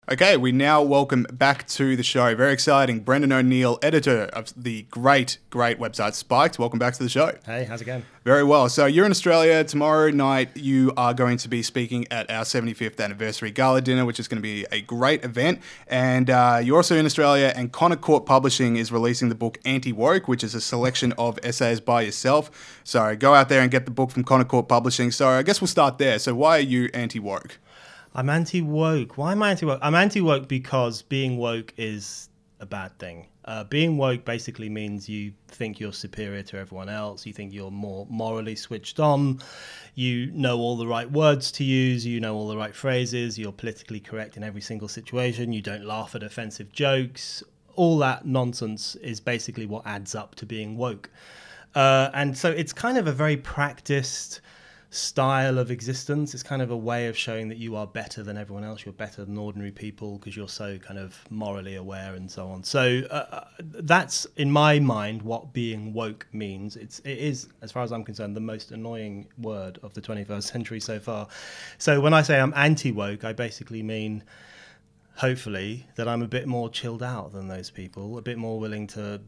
Okay, we now welcome back to the show. Very exciting. Brendan O'Neill, editor of the great website Spiked. Welcome back to the show. Hey, how's it going? Very well. So you're in Australia. Tomorrow night you are going to be speaking at our 75th anniversary gala dinner, which is going to be a great event. And you're also in Australia, and Connor Court Publishing is releasing the book Anti-Woke, which is a selection of essays by yourself. So go out there and get the book from Connor Court Publishing. So I guess we'll start there. So why are you anti-woke? I'm anti-woke. Why am I anti-woke? I'm anti-woke because being woke is a bad thing. Being woke basically means you think you're superior to everyone else. You think you're more morally switched on. You know all the right words to use. You know all the right phrases. You're politically correct in every single situation. You don't laugh at offensive jokes. All that nonsense is basically what adds up to being woke. And so it's kind of a very practiced style of existence. It's kind of a way of showing that you are better than everyone else. You're better than ordinary people because you're so kind of morally aware and so on. So that's, in my mind, what being woke means. It is, as far as I'm concerned, the most annoying word of the 21st century so far. So when I say I'm anti-woke, I basically mean, hopefully, that I'm a bit more chilled out than those people, a bit more willing to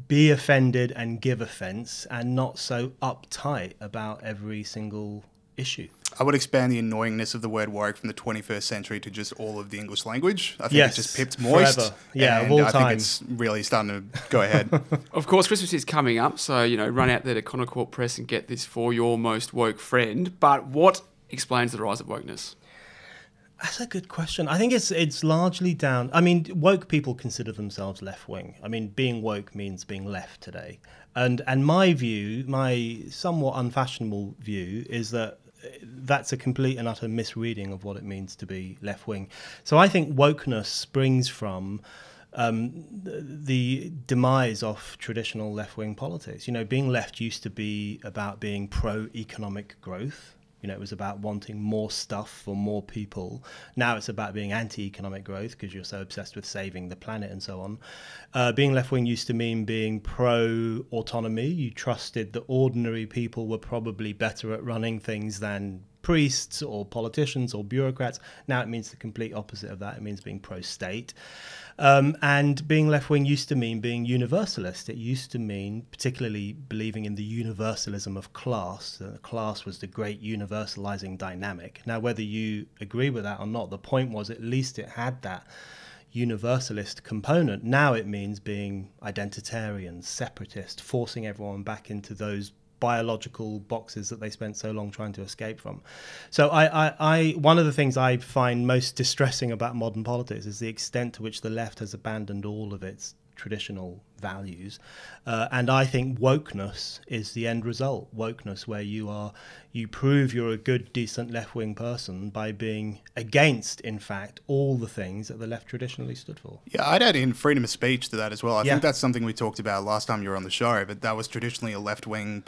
be offended and give offence, and not so uptight about every single issue. I would expand the annoyingness of the word woke from the 21st century to just all of the English language. I think Yes, it just pipped moist. forever. Yeah, and of all I time. think it's really starting to go ahead. Of course, Christmas is coming up, so, run out there to Connor Court Press and get this for your most woke friend. But what explains the rise of wokeness? That's a good question. I think it's largely down. I mean, woke people consider themselves left wing. I mean, being woke means being left today. And my view, my somewhat unfashionable view, is that that's a complete and utter misreading of what it means to be left wing. So I think wokeness springs from the demise of traditional left wing politics. Being left used to be about being pro economic growth. It was about wanting more stuff for more people. Now it's about being anti-economic growth because you're so obsessed with saving the planet and so on. Being left-wing used to mean being pro-autonomy. You trusted that ordinary people were probably better at running things than priests or politicians or bureaucrats. Now it means the complete opposite of that. It means being pro-state. And being left-wing used to mean being universalist. It used to mean particularly believing in the universalism of class. Class was the great universalizing dynamic. Now, whether you agree with that or not, the point was at least it had that universalist component. Now it means being identitarian, separatist, forcing everyone back into those biological boxes that they spent so long trying to escape from. So I one of the things I find most distressing about modern politics is the extent to which the left has abandoned all of its traditional values, and I think wokeness is the end result. Wokeness, where you prove you're a good, decent left-wing person by being against, in fact, all the things that the left traditionally stood for. Yeah, I'd add in freedom of speech to that as well. I think that's something we talked about last time you were on the show, but that was traditionally a left-wing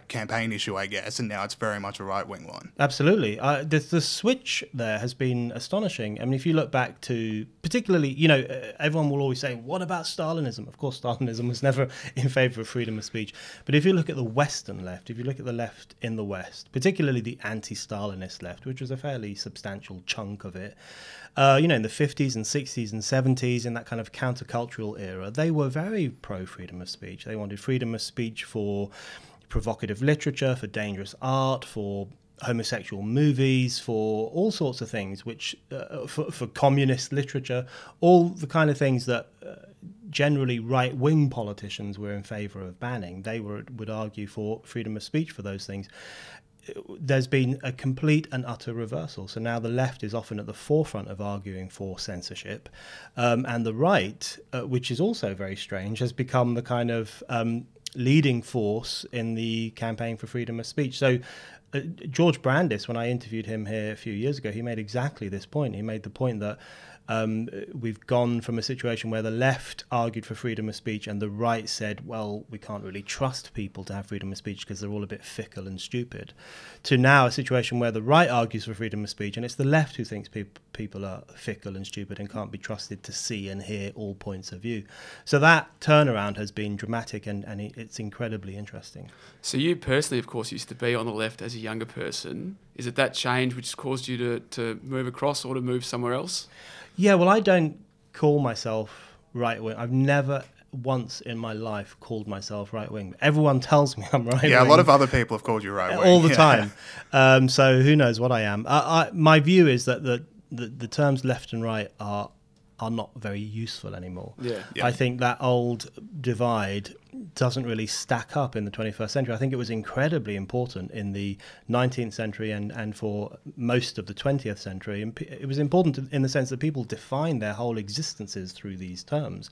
campaign issue, I guess, and now it's very much a right-wing one. Absolutely. The switch there has been astonishing. I mean, if you look back to, particularly, everyone will always say, what about Stalinism? Of course, Stalinism was never in favour of freedom of speech. But if you look at the Western left, if you look at the left in the West, particularly the anti-Stalinist left, which was a fairly substantial chunk of it, in the 50s and 60s and 70s, in that kind of countercultural era, they were very pro-freedom of speech. They wanted freedom of speech for provocative literature, for dangerous art, for homosexual movies, for all sorts of things, which for communist literature, all the kind of things that generally right-wing politicians were in favour of banning. They would argue for freedom of speech for those things. There's been a complete and utter reversal. So now the left is often at the forefront of arguing for censorship, and the right, which is also very strange, has become the kind of leading force in the campaign for freedom of speech. So George Brandis, when I interviewed him here a few years ago, he made exactly this point. He made the point that we've gone from a situation where the left argued for freedom of speech and the right said, well, we can't really trust people to have freedom of speech because they're all a bit fickle and stupid, to now a situation where the right argues for freedom of speech and it's the left who thinks people are fickle and stupid and can't be trusted to see and hear all points of view. So that turnaround has been dramatic and it's incredibly interesting. So you personally, of course, used to be on the left as a younger person. Is it that change which has caused you to move across or to move somewhere else? Yeah, well, I don't call myself right-wing. I've never once in my life called myself right-wing. Everyone tells me I'm right-wing. Yeah, a lot of other people have called you right-wing. All the time. So who knows what I am. My view is that the terms left and right are not very useful anymore. Yeah. I think that old divide doesn't really stack up in the 21st century. I think it was incredibly important in the 19th century and for most of the 20th century. And it was important in the sense that people defined their whole existences through these terms.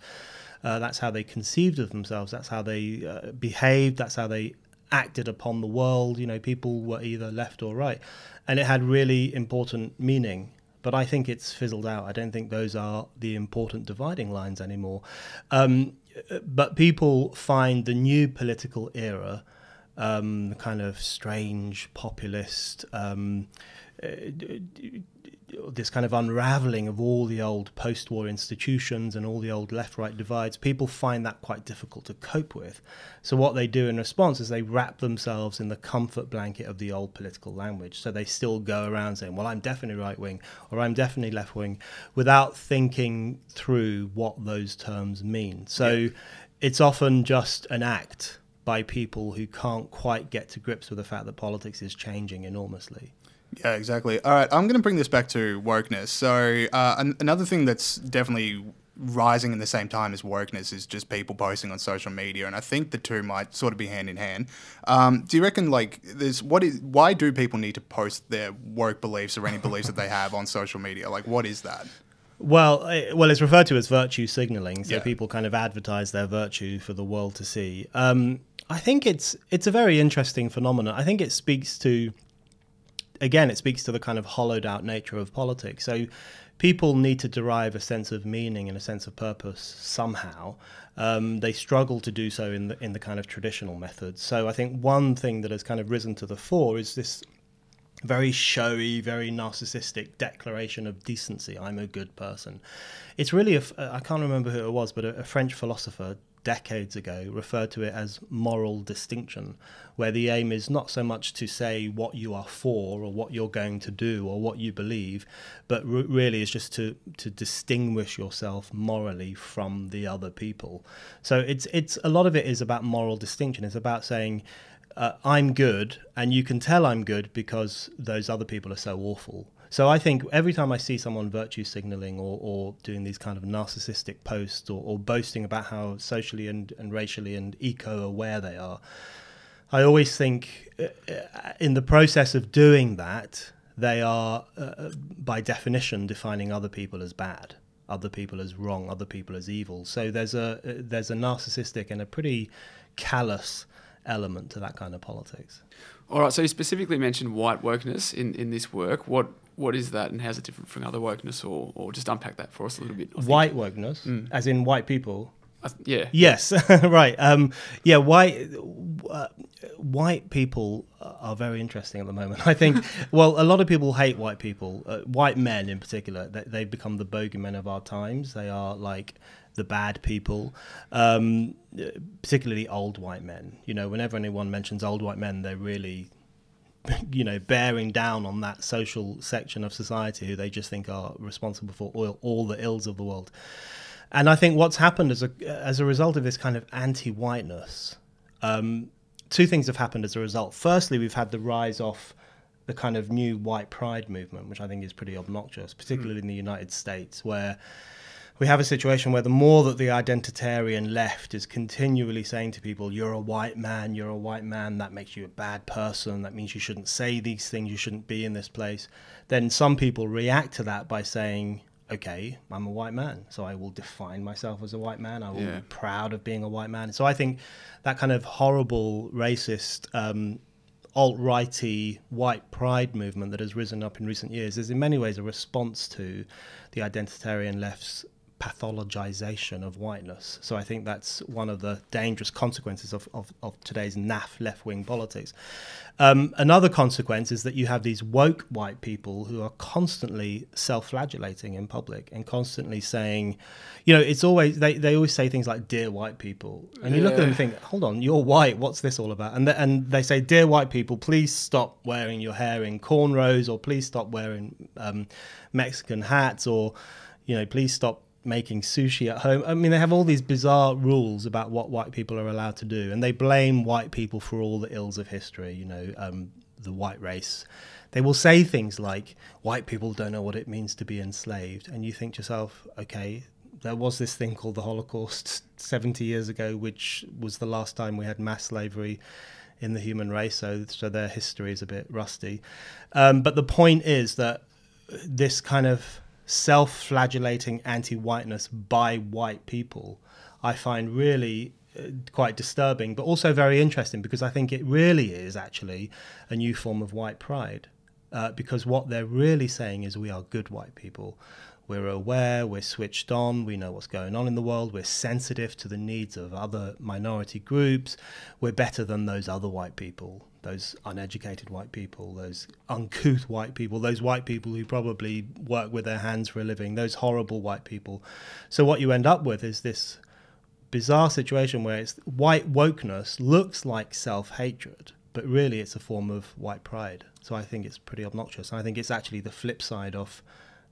That's how they conceived of themselves. That's how they behaved. That's how they acted upon the world. You know, people were either left or right. And it had really important meaning. But I think it's fizzled out. I don't think those are the important dividing lines anymore. But people find the new political era kind of strange, populist, this kind of unraveling of all the old post-war institutions and all the old left-right divides. People find that quite difficult to cope with. So what they do in response is they wrap themselves in the comfort blanket of the old political language. So they still go around saying, well, I'm definitely right-wing or I'm definitely left-wing, without thinking through what those terms mean. So it's often just an act by people who can't quite get to grips with the fact that politics is changing enormously. Yeah, exactly. All right, I'm going to bring this back to wokeness. So another thing that's definitely rising in the same time as wokeness is just people posting on social media, and I think the two might sort of be hand in hand. Do you reckon why do people need to post their woke beliefs or any beliefs that they have on social media? Like, what is that? Well, it's referred to as virtue signaling. So people kind of advertise their virtue for the world to see. I think it's a very interesting phenomenon. I think it speaks to the kind of hollowed out nature of politics. So people need to derive a sense of meaning and a sense of purpose somehow. They struggle to do so in the kind of traditional methods. So I think one thing that has kind of risen to the fore is this very showy, very narcissistic declaration of decency. I'm a good person. It's really, I can't remember who it was, but a French philosopher decades ago referred to it as moral distinction, where the aim is not so much to say what you are for or what you're going to do or what you believe, but really is just to distinguish yourself morally from the other people. So it's a lot of it is about moral distinction. It's about saying, I'm good, and you can tell I'm good because those other people are so awful. So I think every time I see someone virtue signaling or doing these kind of narcissistic posts or boasting about how socially and racially and eco-aware they are, I always think in the process of doing that, they are, by definition, defining other people as bad, other people as wrong, other people as evil. So there's a narcissistic and a pretty callous element to that kind of politics. All right, so you specifically mentioned white wokeness in this work. What is that, and how's it different from other wokeness, or just unpack that for us a little bit? White wokeness, as in white people? Yeah. Yes, right. White people are very interesting at the moment. I think, well, a lot of people hate white people, white men in particular. They've become the bogeymen of our times. They are like the bad people, particularly old white men. You know, whenever anyone mentions old white men, they're really, bearing down on that social section of society who they just think are responsible for all the ills of the world. And I think what's happened as a result of this kind of anti-whiteness, two things have happened as a result. Firstly, we've had the rise of the kind of new white pride movement, which I think is pretty obnoxious, particularly in the United States, where we have a situation where the more that the identitarian left is continually saying to people, you're a white man, that makes you a bad person, that means you shouldn't say these things, you shouldn't be in this place, then some people react to that by saying, okay, I'm a white man, so I will define myself as a white man, I will be proud of being a white man. So I think that kind of horrible, racist, alt-righty white pride movement that has risen up in recent years is in many ways a response to the identitarian left's pathologization of whiteness. So I think that's one of the dangerous consequences of today's naff left-wing politics. Another consequence is that you have these woke white people who are constantly self-flagellating in public and constantly saying, it's always, they always say things like, dear white people. And you look at them and think, hold on, you're white, what's this all about? And they say, dear white people, please stop wearing your hair in cornrows, or please stop wearing Mexican hats, or, please stop making sushi at home. I mean, they have all these bizarre rules about what white people are allowed to do, and they blame white people for all the ills of history, the white race. They will say things like, white people don't know what it means to be enslaved. And you think to yourself, okay, there was this thing called the Holocaust 70 years ago, which was the last time we had mass slavery in the human race, so their history is a bit rusty. But the point is that this kind of self-flagellating anti-whiteness by white people, I find really quite disturbing, but also very interesting, because I think it really is actually a new form of white pride, because what they're really saying is we are good white people. We're aware, we're switched on, we know what's going on in the world, we're sensitive to the needs of other minority groups, we're better than those other white people, those uneducated white people, those uncouth white people, those white people who probably work with their hands for a living, those horrible white people. So what you end up with is this bizarre situation where it's white wokeness looks like self-hatred, but really it's a form of white pride. So I think it's pretty obnoxious. And I think it's actually the flip side of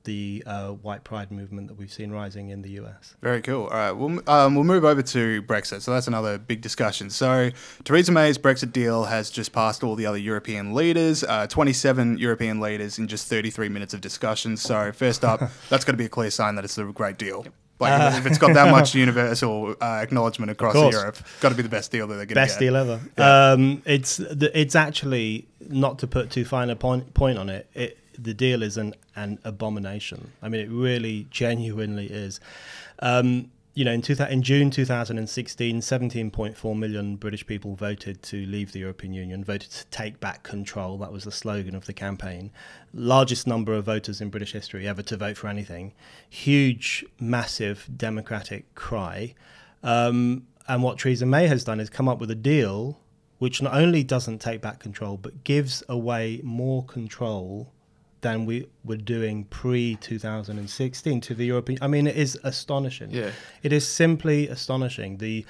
the white pride movement that we've seen rising in the US. Very cool. All right, we'll move over to Brexit. So that's another big discussion. So Theresa May's Brexit deal has just passed all the other European leaders, 27 European leaders in just 33 minutes of discussion. So first up, that's got to be a clear sign that it's a great deal. Like if it's got that much universal acknowledgement across Europe, got to be the best deal that they're going to get. Best deal ever. Yeah. It's actually, not to put too fine a point on it, the deal is an abomination. I mean, it really genuinely is. In June 2016, 17.4 million British people voted to leave the European Union, voted to take back control. That was the slogan of the campaign. Largest number of voters in British history ever to vote for anything. Huge, massive democratic cry. And what Theresa May has done is come up with a deal which not only doesn't take back control, but gives away more control than we were doing pre-2016 to the European... I mean, it is astonishing. Yeah. It is simply astonishing, the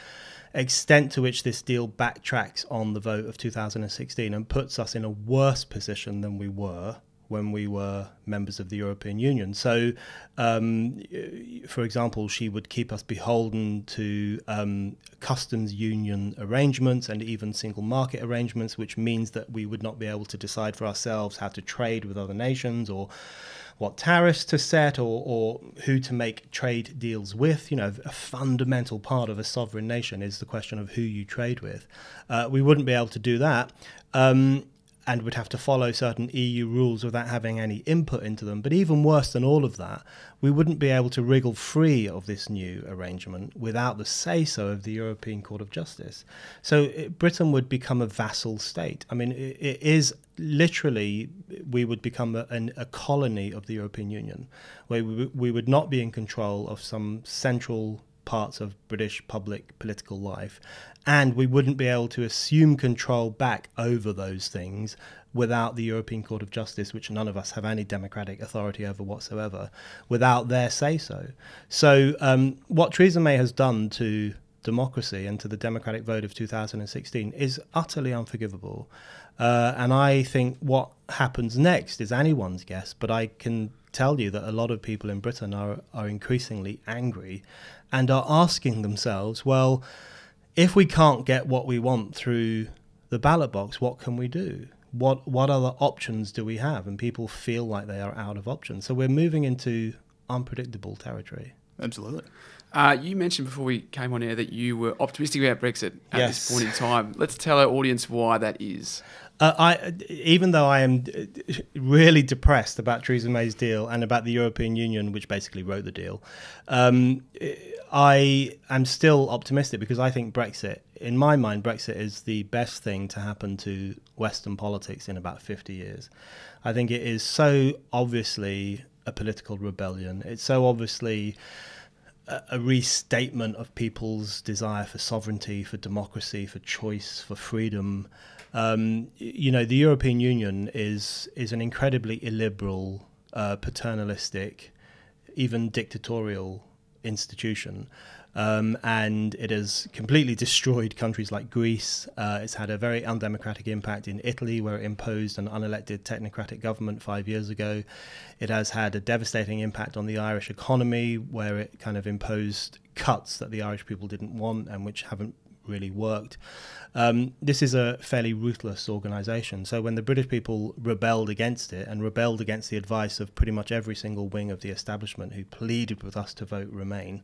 extent to which this deal backtracks on the vote of 2016 and puts us in a worse position than we were when we were members of the European Union. So, for example, she would keep us beholden to customs union arrangements and even single market arrangements, which means that we would not be able to decide for ourselves how to trade with other nations, or what tariffs to set, or who to make trade deals with. A fundamental part of a sovereign nation is the question of who you trade with. We wouldn't be able to do that. And would have to follow certain EU rules without having any input into them. But even worse than all of that, we wouldn't be able to wriggle free of this new arrangement without the say-so of the European Court of Justice. So Britain would become a vassal state. I mean, it is literally, we would become a colony of the European Union, where we would not be in control of some central parts of British public political life, and we wouldn't be able to assume control back over those things without the European Court of Justice, which none of us have any democratic authority over whatsoever, without their say-so. So what Theresa May has done to democracy and to the democratic vote of 2016 is utterly unforgivable. And I think what happens next is anyone's guess, but I can tell you that a lot of people in Britain are increasingly angry and are asking themselves, well, if we can't get what we want through the ballot box, what can we do? What other options do we have? And people feel like they are out of options. So we're moving into unpredictable territory. Absolutely. You mentioned before we came on air that you were optimistic about Brexit at this point in time. Let's tell our audience why that is. Even though I am really depressed about Theresa May's deal and about the European Union, which basically wrote the deal, I am still optimistic, because I think Brexit, in my mind, Brexit is the best thing to happen to Western politics in about 50 years. I think it is so obviously a political rebellion. It's so obviously a restatement of people's desire for sovereignty, for democracy, for choice, for freedom. You know, the European Union is an incredibly illiberal, paternalistic, even dictatorial institution. And it has completely destroyed countries like Greece. It's had a very undemocratic impact in Italy, where it imposed an unelected technocratic government 5 years ago. It has had a devastating impact on the Irish economy, where it kind of imposed cuts that the Irish people didn't want and which haven't really worked. This is a fairly ruthless organisation. So when the British people rebelled against it, and rebelled against the advice of pretty much every single wing of the establishment who pleaded with us to vote Remain,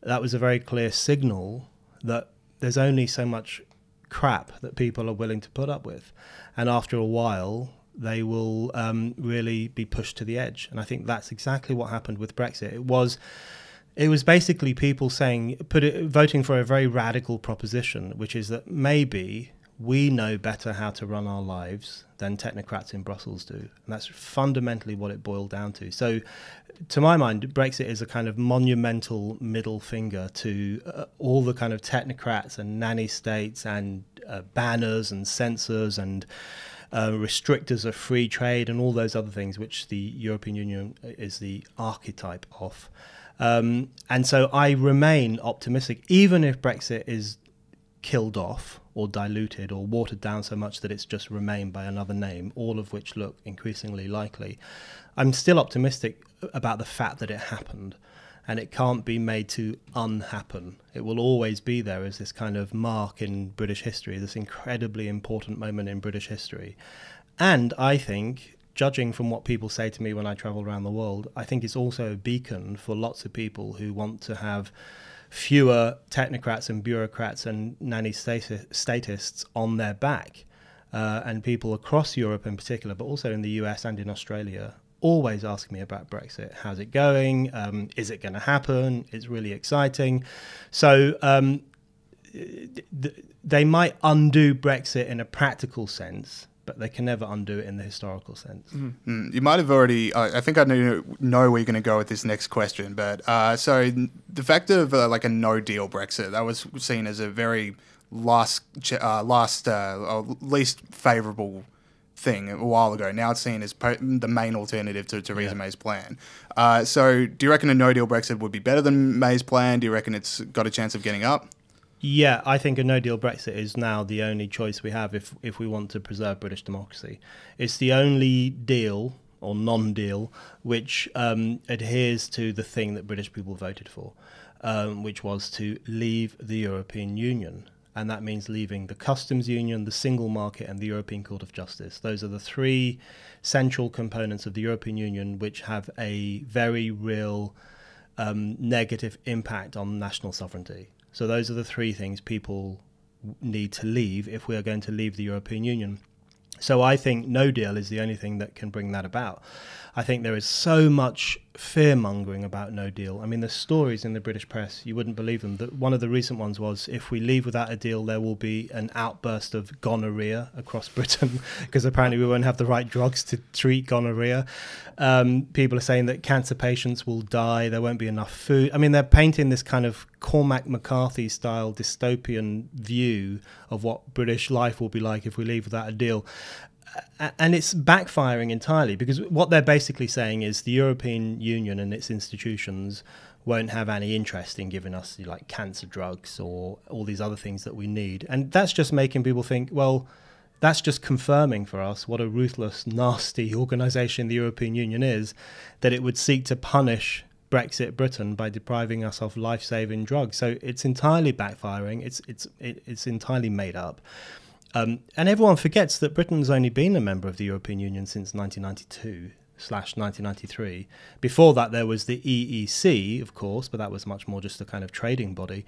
that was a very clear signal that there's only so much crap that people are willing to put up with. And after a while, they will really be pushed to the edge. And I think that's exactly what happened with Brexit. It was basically people saying, voting for a very radical proposition, which is that maybe we know better how to run our lives than technocrats in Brussels do. And that's fundamentally what it boiled down to. So to my mind, Brexit is a kind of monumental middle finger to all the kind of technocrats and nanny states and banners and censors and restrictors of free trade and all those other things which the European Union is the archetype of. And so I remain optimistic, even if Brexit is killed off or diluted or watered down so much that it's just Remain by another name, all of which look increasingly likely. I'm still optimistic about the fact that it happened, and it can't be made to unhappen. It will always be there as this kind of mark in British history, this incredibly important moment in British history. And I think, judging from what people say to me when I travel around the world, I think it's also a beacon for lots of people who want to have fewer technocrats and bureaucrats and nanny statists on their back. And people across Europe in particular, but also in the US and in Australia, always ask me about Brexit. How's it going? Is it going to happen? It's really exciting. So they might undo Brexit in a practical sense, but they can never undo it in the historical sense. You might have already, I think I know where you're going to go with this next question, but so the fact of like a no-deal Brexit, that was seen as a very least favourable thing a while ago. Now it's seen as the main alternative to Theresa May's plan. So do you reckon a no-deal Brexit would be better than May's plan? Do you reckon it's got a chance of getting up? Yeah, I think a no-deal Brexit is now the only choice we have if we want to preserve British democracy. It's the only deal or non-deal which adheres to the thing that British people voted for, which was to leave the European Union. And that means leaving the customs union, the single market, and the European Court of Justice. Those are the three central components of the European Union which have a very real negative impact on national sovereignty. So those are the three things people need to leave if we are going to leave the European Union. So I think no deal is the only thing that can bring that about. I think there is so much fear-mongering about no deal. I mean, the stories in the British press, you wouldn't believe them. One of the recent ones was, if we leave without a deal, there will be an outburst of gonorrhea across Britain, because apparently we won't have the right drugs to treat gonorrhea. People are saying that cancer patients will die, there won't be enough food. I mean, they're painting this kind of Cormac McCarthy-style dystopian view of what British life will be like if we leave without a deal. And it's backfiring entirely, because what they're basically saying is the European Union and its institutions won't have any interest in giving us like cancer drugs or all these other things that we need. And that's just making people think, well, that's just confirming for us what a ruthless, nasty organisation the European Union is, that it would seek to punish Brexit Britain by depriving us of life-saving drugs. So it's entirely backfiring. It's entirely made up. And everyone forgets that Britain's only been a member of the European Union since 1992/1993. Before that, there was the EEC, of course, but that was much more just a kind of trading body.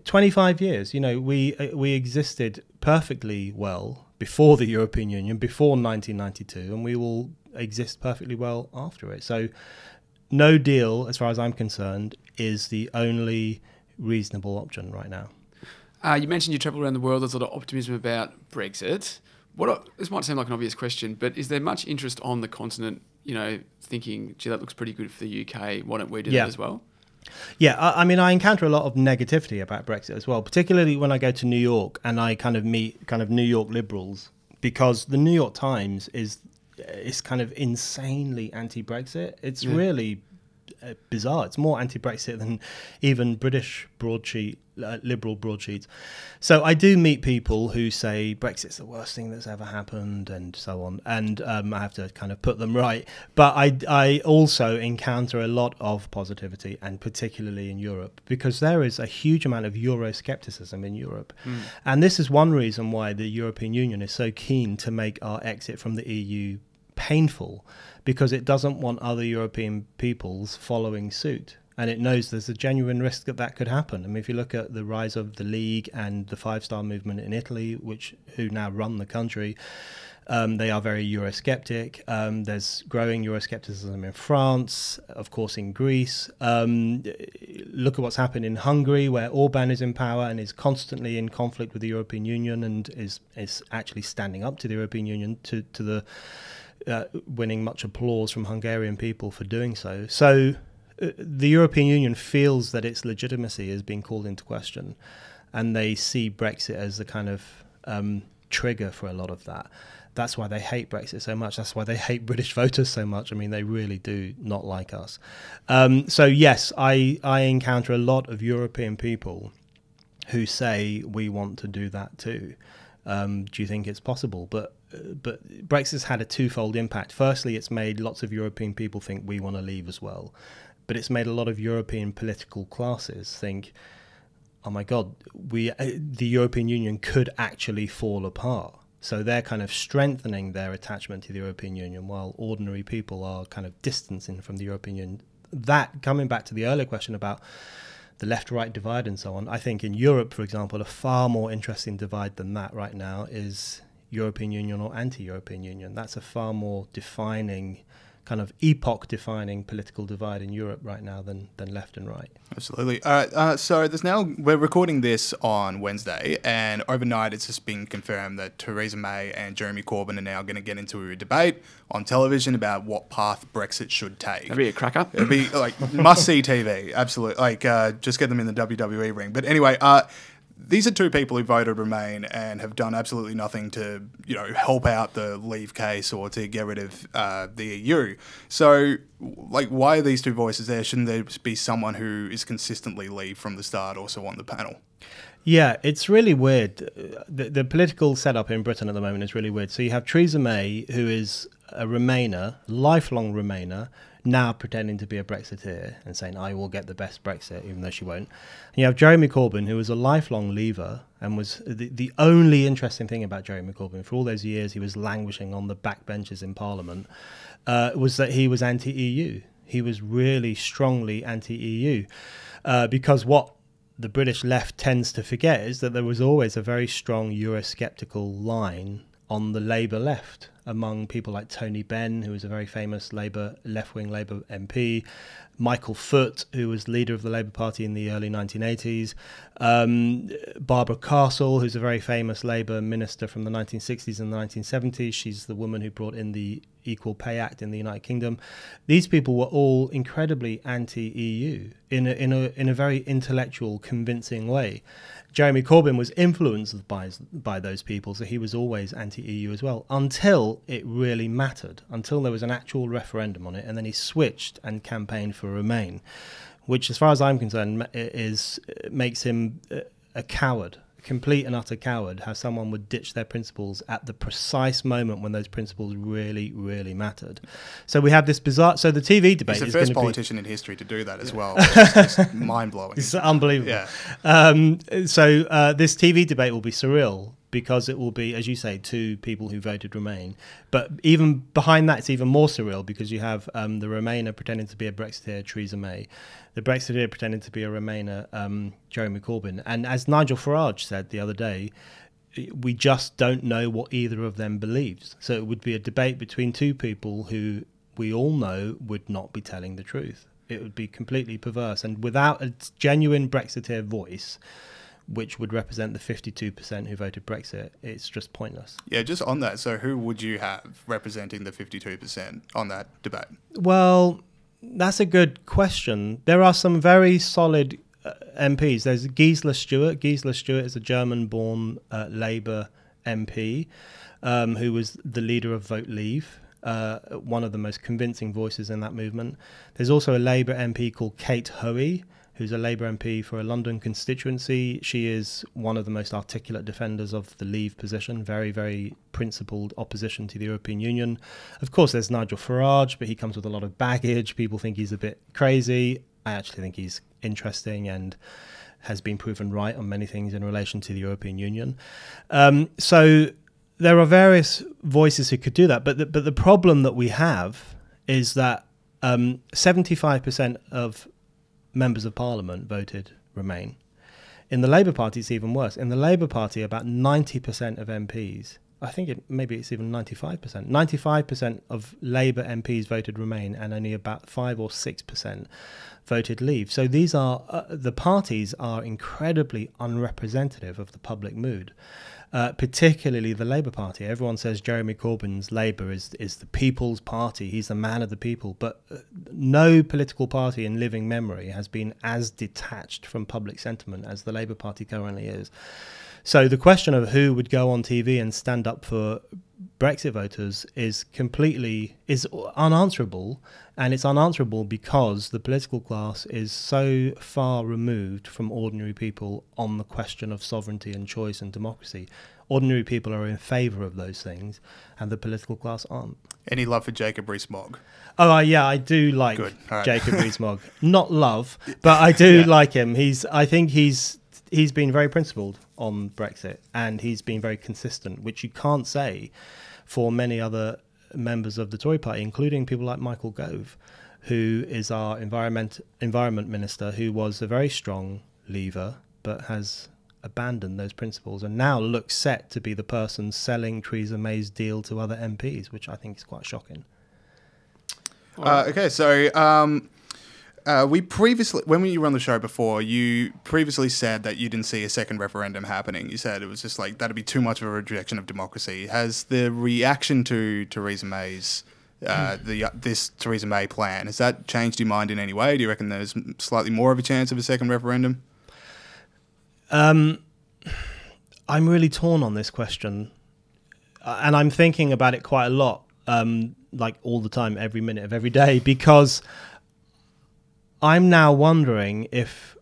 25 years, you know, we existed perfectly well before the European Union, before 1992, and we will exist perfectly well after it. So no deal, as far as I'm concerned, is the only reasonable option right now. You mentioned you travel around the world. There's a lot of optimism about Brexit. This might seem like an obvious question, but is there much interest on the continent, you know, thinking, gee, that looks pretty good for the UK, why don't we do that as well? Yeah, I mean, I encounter a lot of negativity about Brexit as well, particularly when I go to New York and I kind of meet kind of New York liberals, because the New York Times is kind of insanely anti-Brexit. It's really bizarre. It's more anti-Brexit than even British broadsheet, liberal broadsheets. So I do meet people who say Brexit's the worst thing that's ever happened and so on, and I have to kind of put them right. But I also encounter a lot of positivity, and particularly in Europe, because there is a huge amount of Euroscepticism in Europe. And this is one reason why the European Union is so keen to make our exit from the EU painful, because it doesn't want other European peoples following suit. And it knows there's a genuine risk that that could happen. I mean, if you look at the rise of the League and the Five-Star Movement in Italy, who now run the country, they are very Eurosceptic. There's growing Euroscepticism in France, of course, in Greece. Look at what's happened in Hungary, where Orban is in power and is constantly in conflict with the European Union and is actually standing up to the European Union, to the winning much applause from Hungarian people for doing so. So the European Union feels that its legitimacy is being called into question, and they see Brexit as the kind of trigger for a lot of that. That's why they hate Brexit so much. That's why they hate British voters so much. I mean, they really do not like us. So yes, I encounter a lot of European people who say we want to do that too. Do you think it's possible? But Brexit's had a twofold impact. Firstly, it's made lots of European people think we want to leave as well. But it's made a lot of European political classes think, oh my God, the European Union could actually fall apart. So they're kind of strengthening their attachment to the European Union, while ordinary people are kind of distancing from the European Union. That, coming back to the earlier question about the left-right divide and so on, I think in Europe, for example, a far more interesting divide than that right now is European Union or anti-European Union. That's a far more defining, kind of epoch-defining political divide in Europe right now than left and right. Absolutely. So we're recording this on Wednesday, and overnight it's just been confirmed that Theresa May and Jeremy Corbyn are now going to get into a debate on television about what path Brexit should take. That'd be a cracker. It'd be like must-see TV, absolutely. Like just get them in the WWE ring. But anyway, these are two people who voted Remain and have done absolutely nothing to, help out the Leave case or to get rid of the EU. So, why are these two voices there? Shouldn't there be someone who is consistently Leave from the start also on the panel? Yeah, it's really weird. The political setup in Britain at the moment is really weird. So you have Theresa May, who is a Remainer, lifelong Remainer, now pretending to be a Brexiteer and saying, I will get the best Brexit, even though she won't. And you have Jeremy Corbyn, who was a lifelong Leaver and was the only interesting thing about Jeremy Corbyn, for all those years he was languishing on the backbenches in Parliament, was that he was anti-EU. He was really strongly anti-EU because what the British left tends to forget is that there was always a very strong Eurosceptical line on the Labour left, among people like Tony Benn, who was a very famous left-wing Labour MP, Michael Foot, who was leader of the Labour Party in the early 1980s, Barbara Castle, who's a very famous Labour minister from the 1960s and the 1970s. She's the woman who brought in the Equal Pay Act in the United Kingdom. These people were all incredibly anti-EU in a very intellectual, convincing way. Jeremy Corbyn was influenced by those people, so he was always anti-EU as well, until it really mattered, until there was an actual referendum on it, and then he switched and campaigned for Remain, which, as far as I'm concerned, makes him a coward, a complete and utter coward, how someone would ditch their principles at the precise moment when those principles really, really mattered. So we have this bizarre... So the TV debate is He's the first politician in history to do that as well, which is just mind-blowing. It's unbelievable. Yeah. So this TV debate will be surreal, because it will be, as you say, two people who voted Remain. But even behind that, it's even more surreal, because you have the Remainer pretending to be a Brexiteer, Theresa May, the Brexiteer pretending to be a Remainer, Jeremy Corbyn. And as Nigel Farage said the other day, we just don't know what either of them believes. So it would be a debate between two people who we all know would not be telling the truth. It would be completely perverse. And without a genuine Brexiteer voice, which would represent the 52% who voted Brexit, it's just pointless. Yeah, just on that, so who would you have representing the 52% on that debate? Well, That's a good question. There are some very solid MPs. There's Gisela Stewart. Gisela Stewart is a German-born Labour MP who was the leader of Vote Leave, one of the most convincing voices in that movement. There's also a Labour MP called Kate Hoey, who's a Labour MP for a London constituency. She is one of the most articulate defenders of the Leave position, very, very principled opposition to the European Union. Of course, there's Nigel Farage, but he comes with a lot of baggage. People think he's a bit crazy. I actually think he's interesting and has been proven right on many things in relation to the European Union. So there are various voices who could do that. But the problem that we have is that 75% of members of parliament voted Remain. In the Labour Party, it's even worse. In the Labour Party, about 90% of MPs, I think maybe it's even 95%. 95% of Labour MPs voted Remain, and only about 5 or 6% voted Leave. So these are the parties are incredibly unrepresentative of the public mood. Particularly the Labour Party. Everyone says Jeremy Corbyn's Labour is the people's party. He's the man of the people. But no political party in living memory has been as detached from public sentiment as the Labour Party currently is. So the question of who would go on TV and stand up for Brexit voters is unanswerable, and it's unanswerable because the political class is so far removed from ordinary people on the question of sovereignty and choice and democracy. Ordinary people are in favour of those things, and the political class aren't. Any love for Jacob Rees-Mogg? Oh, yeah, I do like Right. Jacob Rees-Mogg. Not love, but I do like him. I think he's been very principled on Brexit, and he's been very consistent, which you can't say for many other members of the Tory party, including people like Michael Gove, who is our environment minister, who was a very strong leaver, but has abandoned those principles and now looks set to be the person selling Theresa May's deal to other MPs, which I think is quite shocking. Okay, so we previously, when you were on the show before, you previously said that you didn't see a second referendum happening. You said it was just like, that'd be too much of a rejection of democracy. Has the reaction to Theresa May's, this Theresa May plan, has that changed your mind in any way? Do you reckon there's slightly more of a chance of a second referendum? I'm really torn on this question, and I'm thinking about it quite a lot, like all the time, every minute of every day, because I'm now wondering if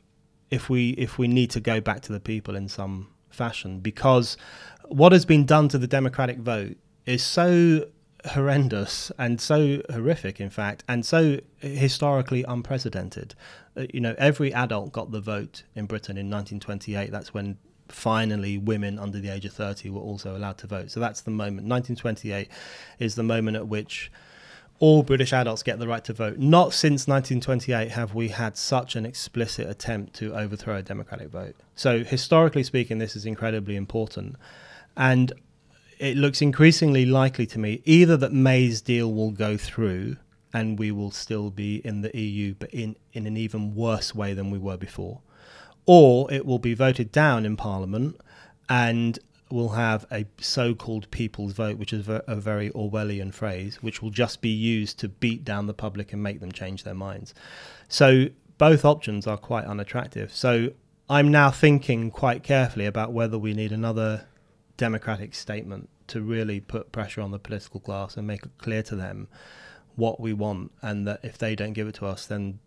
we need to go back to the people in some fashion, because what has been done to the democratic vote is so horrendous and so horrific, in fact, and so historically unprecedented. Every adult got the vote in Britain in 1928. That's when finally women under the age of 30 were also allowed to vote. So that's the moment. 1928 is the moment at which all British adults get the right to vote. Not since 1928 have we had such an explicit attempt to overthrow a democratic vote. So historically speaking, this is incredibly important. And it looks increasingly likely to me either that May's deal will go through and we will still be in the EU, but in an even worse way than we were before, or it will be voted down in Parliament and we'll have a so-called people's vote, which is a very Orwellian phrase, which will just be used to beat down the public and make them change their minds. So both options are quite unattractive. So I'm now thinking quite carefully about whether we need another democratic statement to really put pressure on the political class and make it clear to them what we want, and that if they don't give it to us, then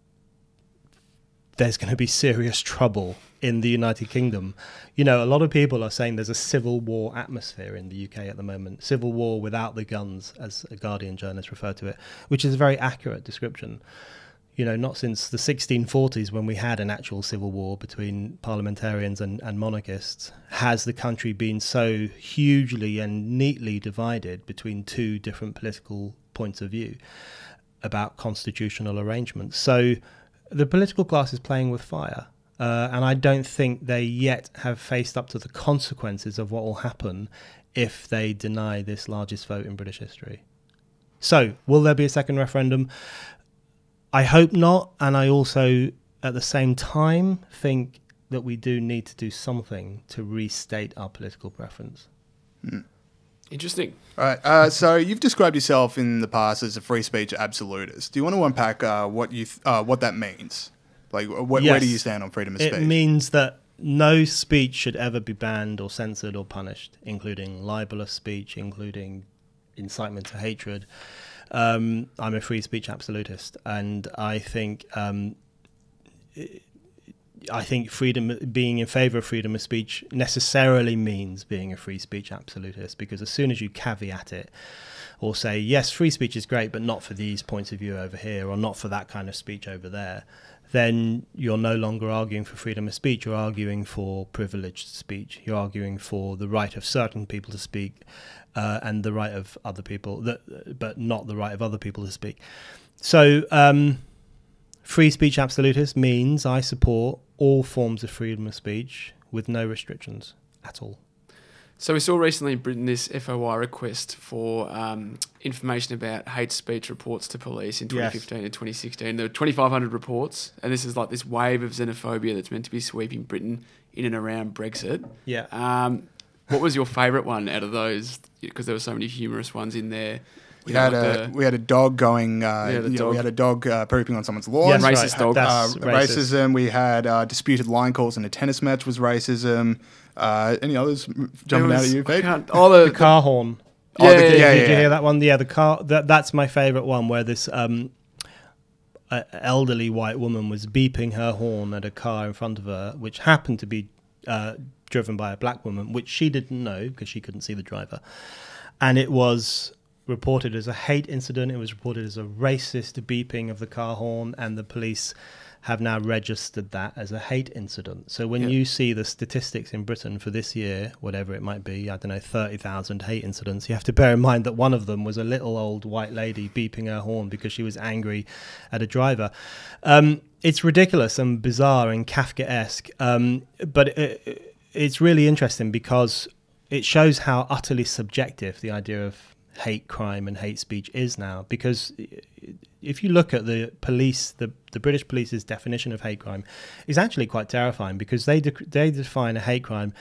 there's going to be serious trouble in the United Kingdom. A lot of people are saying there's a civil war atmosphere in the UK at the moment. Civil war without the guns, as a Guardian journalist referred to it, which is a very accurate description. Not since the 1640s, when we had an actual civil war between parliamentarians and monarchists, has the country been so hugely and neatly divided between two different political points of view about constitutional arrangements. So the political class is playing with fire, and I don't think they yet have faced up to the consequences of what will happen if they deny this largest vote in British history. So, will there be a second referendum? I hope not, and I also, at the same time, think that we do need to do something to restate our political preference. Interesting. All right. So you've described yourself in the past as a free speech absolutist. Do you want to unpack what that means? Like, where do you stand on freedom of speech? It means that no speech should ever be banned or censored or punished, including libelous speech, including incitement to hatred. I'm a free speech absolutist, and I think freedom, being in favour of freedom of speech, necessarily means being a free speech absolutist, because as soon as you caveat it or say, yes, free speech is great, but not for these points of view over here, or not for that kind of speech over there, then you're no longer arguing for freedom of speech. You're arguing for privileged speech. You're arguing for the right of certain people to speak and the right of other people, but not the right of other people to speak. So free speech absolutist means I support all forms of freedom of speech with no restrictions at all. So we saw recently in Britain this FOI request for information about hate speech reports to police in 2015 and 2016. There were 2,500 reports, and this is like this wave of xenophobia that's meant to be sweeping Britain in and around Brexit. Yeah. What was your favourite one out of those? Because there were so many humorous ones in there. We had a dog going. We had a dog pooping on someone's lawn. Yes, racist dog. That's racism. We had disputed line calls in a tennis match was racism. Any others jumping out at you, Pete? The car horn. Did you hear that one? Yeah, the car. That's my favourite one, where this elderly white woman was beeping her horn at a car in front of her, which happened to be driven by a black woman, which she didn't know because she couldn't see the driver, and it was reported as a hate incident. It was reported as a racist beeping of the car horn, and the police have now registered that as a hate incident. So when you see the statistics in Britain for this year, whatever it might be, I don't know, 30,000 hate incidents, you have to bear in mind that one of them was a little old white lady beeping her horn because she was angry at a driver. It's ridiculous and bizarre and Kafkaesque, but it's really interesting because it shows how utterly subjective the idea of hate crime and hate speech is now. Because if you look at the police, the British police's definition of hate crime is actually quite terrifying, because they define a hate crime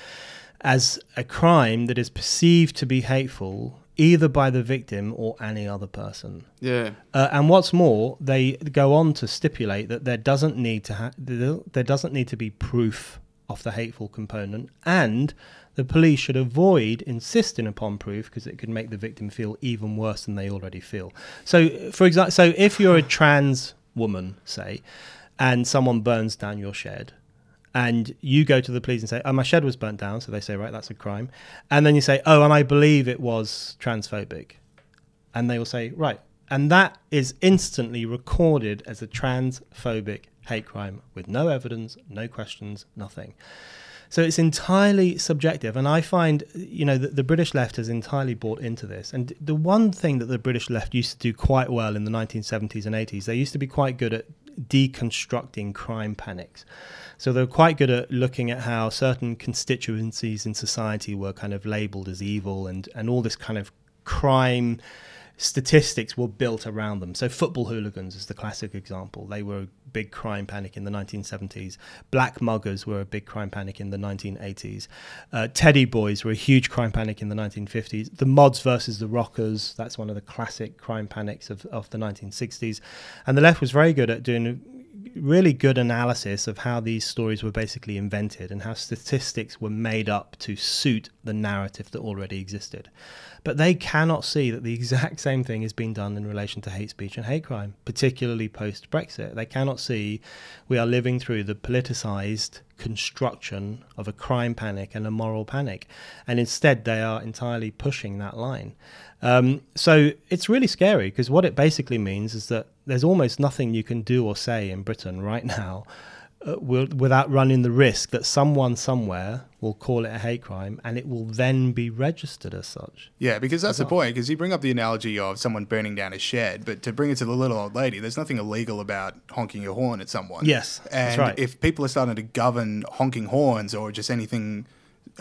as a crime that is perceived to be hateful either by the victim or any other person. Yeah. And what's more, they go on to stipulate that there doesn't need to be proof of the hateful component, and the police should avoid insisting upon proof because it could make the victim feel even worse than they already feel. So, for example, if you're a trans woman, say, and someone burns down your shed, and you go to the police and say, oh, my shed was burnt down, so they say, right, that's a crime. And then you say, oh, and I believe it was transphobic. And they will say, right. And that is instantly recorded as a transphobic hate crime with no evidence, no questions, nothing. So it's entirely subjective, and I find, the British left has entirely bought into this. And the one thing that the British left used to do quite well in the 1970s and 80s, they used to be quite good at deconstructing crime panics. So they were quite good at looking at how certain constituencies in society were kind of labelled as evil, and all this kind of crime statistics were built around them. So football hooligans is the classic example. They were a big crime panic in the 1970s. Black muggers were a big crime panic in the 1980s. Teddy boys were a huge crime panic in the 1950s. The Mods versus the Rockers, that's one of the classic crime panics of the 1960s. And the left was very good at doing a really good analysis of how these stories were basically invented and how statistics were made up to suit the narrative that already existed. But they cannot see that the exact same thing is being done in relation to hate speech and hate crime, particularly post-Brexit. They cannot see we are living through the politicised construction of a crime panic and a moral panic. And instead, they are entirely pushing that line. So it's really scary, because what it basically means is that there's almost nothing you can do or say in Britain right now without running the risk that someone somewhere will call it a hate crime, and it will then be registered as such. Yeah, because that's the point, because you bring up the analogy of someone burning down a shed, but to bring it to the little old lady, there's nothing illegal about honking your horn at someone. Yes, and that's right. If people are starting to govern honking horns or just anything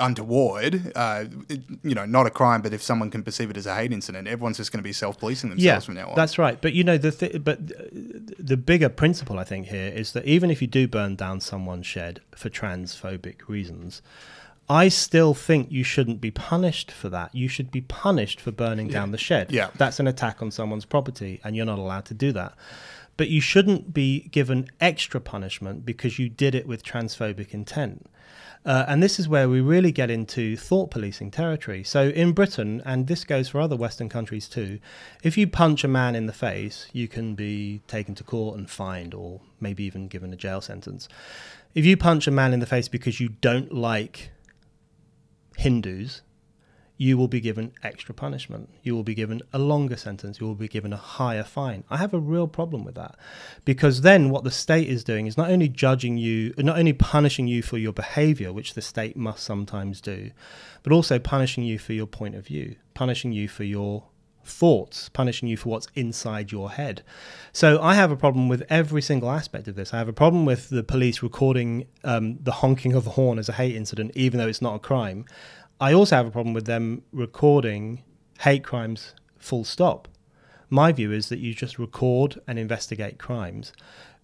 untoward, not a crime, but if someone can perceive it as a hate incident, everyone's just going to be self-policing themselves from now on. That's right. But the bigger principle, I think, here is that even if you do burn down someone's shed for transphobic reasons, I still think you shouldn't be punished for that. You should be punished for burning down the shed. Yeah. That's an attack on someone's property, and you're not allowed to do that. But you shouldn't be given extra punishment because you did it with transphobic intent. And this is where we really get into thought policing territory. So in Britain, and this goes for other Western countries too, if you punch a man in the face, you can be taken to court and fined, or maybe even given a jail sentence. If you punch a man in the face because you don't like Hindus, you will be given extra punishment. You will be given a longer sentence. You will be given a higher fine. I have a real problem with that, because then what the state is doing is not only judging you, not only punishing you for your behavior, which the state must sometimes do, but also punishing you for your point of view, punishing you for your thoughts, punishing you for what's inside your head. So I have a problem with every single aspect of this. I have a problem with the police recording the honking of a horn as a hate incident, even though it's not a crime. I also have a problem with them recording hate crimes full stop. My view is that you just record and investigate crimes.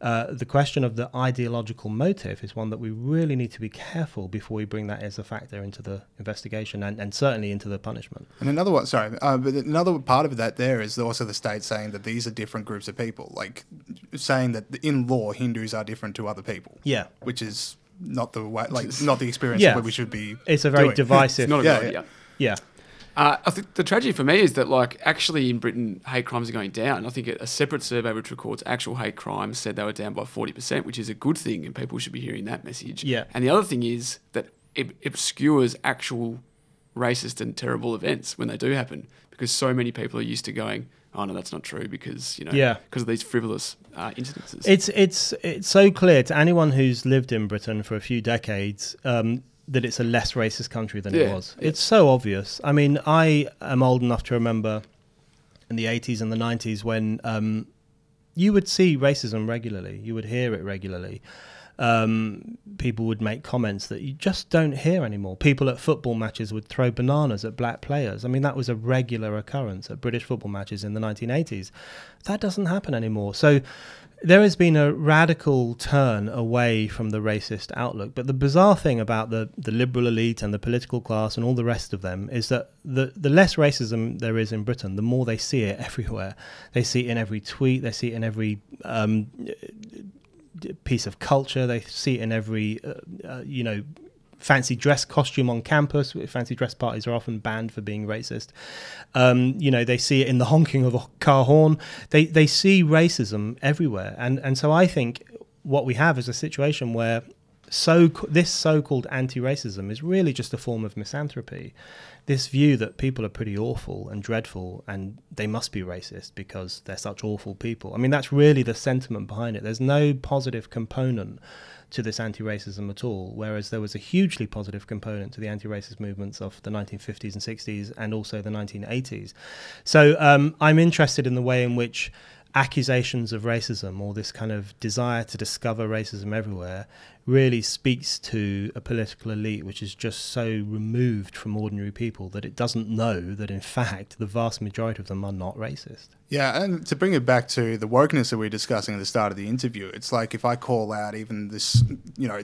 The question of the ideological motive is one that we really need to be careful before we bring that as a factor into the investigation, and certainly into the punishment. And another one, but another part of that there is also the state saying that these are different groups of people, like saying that in law Hindus are different to other people. Yeah, which is not the way, like not the experience yeah. where we should be. It's a very doing. divisive. It's not a good idea. Yeah. I think the tragedy for me is that, like, actually in Britain, hate crimes are going down. I think a separate survey which records actual hate crimes said they were down by 40%, which is a good thing, and people should be hearing that message. Yeah. And the other thing is that it obscures actual racist and terrible events when they do happen, because so many people are used to going, oh no, that's not true, because because of these frivolous incidences. It's so clear to anyone who's lived in Britain for a few decades that it's a less racist country than it was. It's so obvious. I mean, I am old enough to remember in the 80s and the 90s when you would see racism regularly. You would hear it regularly. People would make comments that you just don't hear anymore. People at football matches would throw bananas at black players. I mean, that was a regular occurrence at British football matches in the 1980s. That doesn't happen anymore. So there has been a radical turn away from the racist outlook. But the bizarre thing about the liberal elite and the political class and all the rest of them is that the less racism there is in Britain, the more they see it everywhere. They see it in every tweet. They see it in every piece of culture. They see it in every, fancy dress costume on campus. Fancy dress parties are often banned for being racist. They see it in the honking of a car horn. They see racism everywhere. And so I think what we have is a situation where this so-called anti-racism is really just a form of misanthropy. This view that people are pretty awful and dreadful and they must be racist because they're such awful people. I mean, that's really the sentiment behind it. There's no positive component to this anti-racism at all, whereas there was a hugely positive component to the anti-racist movements of the 1950s and 60s and also the 1980s. So I'm interested in the way in which accusations of racism, or this kind of desire to discover racism everywhere, really speaks to a political elite which is just so removed from ordinary people that it doesn't know that in fact the vast majority of them are not racist. Yeah, and to bring it back to the wokeness that we were discussing at the start of the interview, it's like if I call out even this,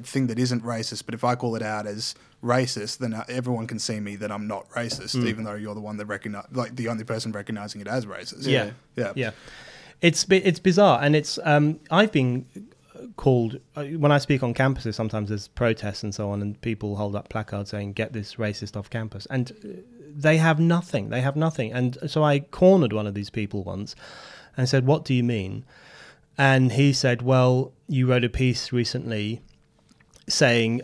thing that isn't racist, but if I call it out as racist, then everyone can see me that I'm not racist, even though you're the one that the only person recognizing it as racist. Yeah. It's bizarre, and it's I've been called, when I speak on campuses, sometimes there's protests and so on, and people hold up placards saying, get this racist off campus, and they have nothing. And so I cornered one of these people once and said, what do you mean? And he said, well, you wrote a piece recently saying,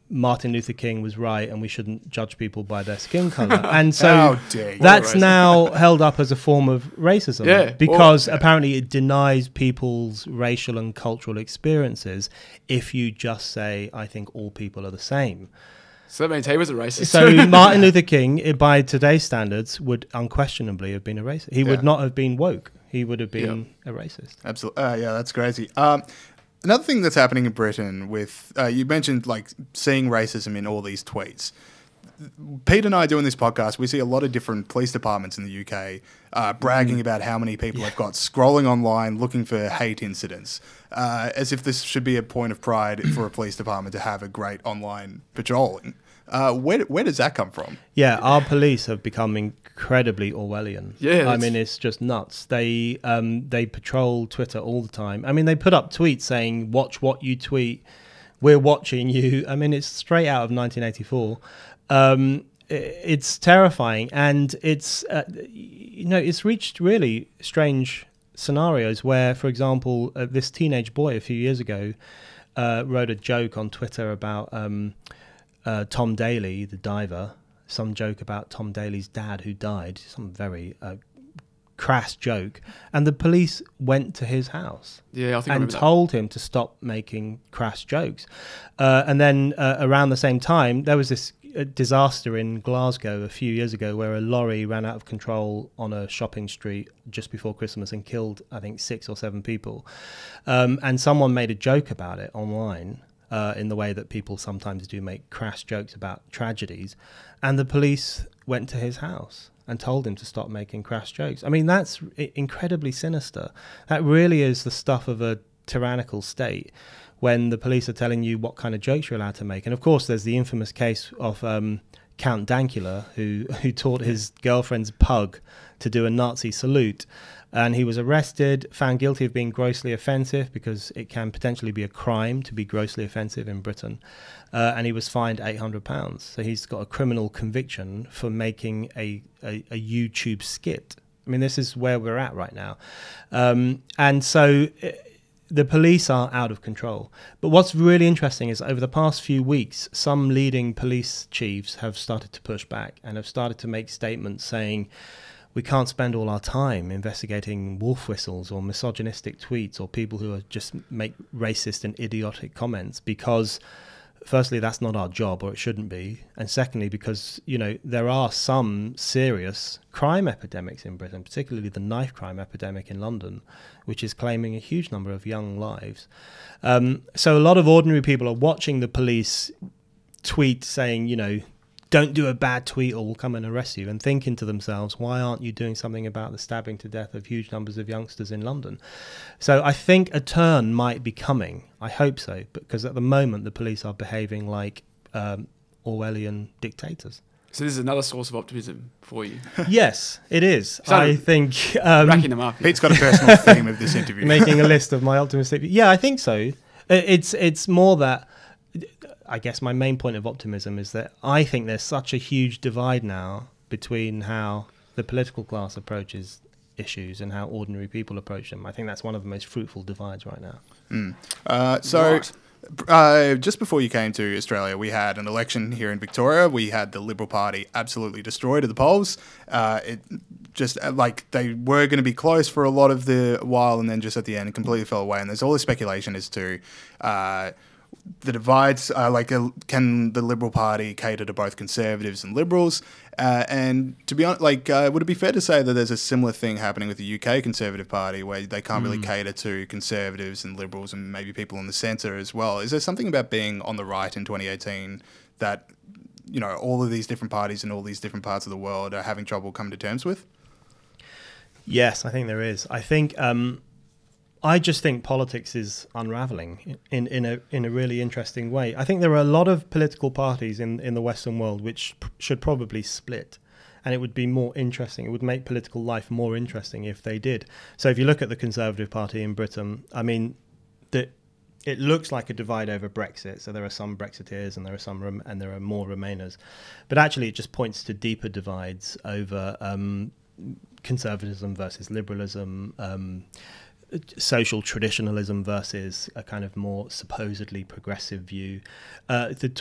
Martin Luther King was right and we shouldn't judge people by their skin color. And so that's now held up as a form of racism, because apparently it denies people's racial and cultural experiences if you just say, I think all people are the same. So that means he was a racist. So Martin Luther King, by today's standards, would unquestionably have been a racist. He would not have been woke. He would have been a racist. Absolutely. That's crazy. Another thing that's happening in Britain with, you mentioned like seeing racism in all these tweets. Pete and I doing this podcast, we see a lot of different police departments in the UK bragging about how many people they've got scrolling online looking for hate incidents, as if this should be a point of pride for a police department to have a great online patrolling. Where does that come from? Yeah, our police have become incredibly Orwellian. Yeah, I mean, it's just nuts. They patrol Twitter all the time. I mean, they put up tweets saying, "Watch what you tweet. We're watching you." I mean, it's straight out of 1984. It's terrifying, and it's it's reached really strange scenarios where, for example, this teenage boy a few years ago wrote a joke on Twitter about Tom Daley, the diver, some joke about Tom Daley's dad who died, some very crass joke, and the police went to his house and told him to stop making crass jokes. And then around the same time, there was this disaster in Glasgow a few years ago where a lorry ran out of control on a shopping street just before Christmas and killed, I think, 6 or 7 people. And someone made a joke about it online in the way that people sometimes do, make crass jokes about tragedies. And the police went to his house and told him to stop making crass jokes. I mean, that's incredibly sinister. That really is the stuff of a tyrannical state, when the police are telling you what kind of jokes you're allowed to make. And of course, there's the infamous case of Count Dankula, who taught his girlfriend's pug to do a Nazi salute. And he was arrested, found guilty of being grossly offensive, because it can potentially be a crime to be grossly offensive in Britain. And he was fined £800. So he's got a criminal conviction for making a YouTube skit. I mean, this is where we're at right now. And so the police are out of control. But what's really interesting is over the past few weeks, some leading police chiefs have started to push back and have started to make statements saying, we can't spend all our time investigating wolf whistles or misogynistic tweets or people who are just make racist and idiotic comments, because firstly, that's not our job, or it shouldn't be. And secondly, because, there are some serious crime epidemics in Britain, particularly the knife crime epidemic in London, which is claiming a huge number of young lives. So a lot of ordinary people are watching the police tweet saying, don't do a bad tweet or we'll come and arrest you, and thinking to themselves, why aren't you doing something about the stabbing to death of huge numbers of youngsters in London? So I think a turn might be coming. I hope so, because at the moment the police are behaving like Orwellian dictators. So this is another source of optimism for you. Yes, it is. I think racking them up. Pete's got a personal theme of this interview. Making a list of my optimistic. Yeah, I think so. It's more that, I guess my main point of optimism is that I think there's such a huge divide now between how the political class approaches issues and how ordinary people approach them. I think that's one of the most fruitful divides right now. Just before you came to Australia, we had an election here in Victoria. We had the Liberal Party absolutely destroyed at the polls. It just they were going to be close for a lot of the while, and then just at the end it completely fell away. And there's all this speculation as to the divides, can the Liberal Party cater to both Conservatives and Liberals? And to be honest, would it be fair to say that there's a similar thing happening with the UK Conservative Party, where they can't really cater to Conservatives and Liberals and maybe people in the centre as well? Is there something about being on the right in 2018 that, all of these different parties in all these different parts of the world are having trouble coming to terms with? Yes, I think there is. I just think politics is unraveling in a really interesting way. I think there are a lot of political parties in the Western world which should probably split, and it would be more interesting. It would make political life more interesting if they did. So if you look at the Conservative Party in Britain, I mean, it looks like a divide over Brexit. So there are some Brexiteers and there are more Remainers, but actually it just points to deeper divides over conservatism versus liberalism. Social traditionalism versus a kind of more supposedly progressive view. The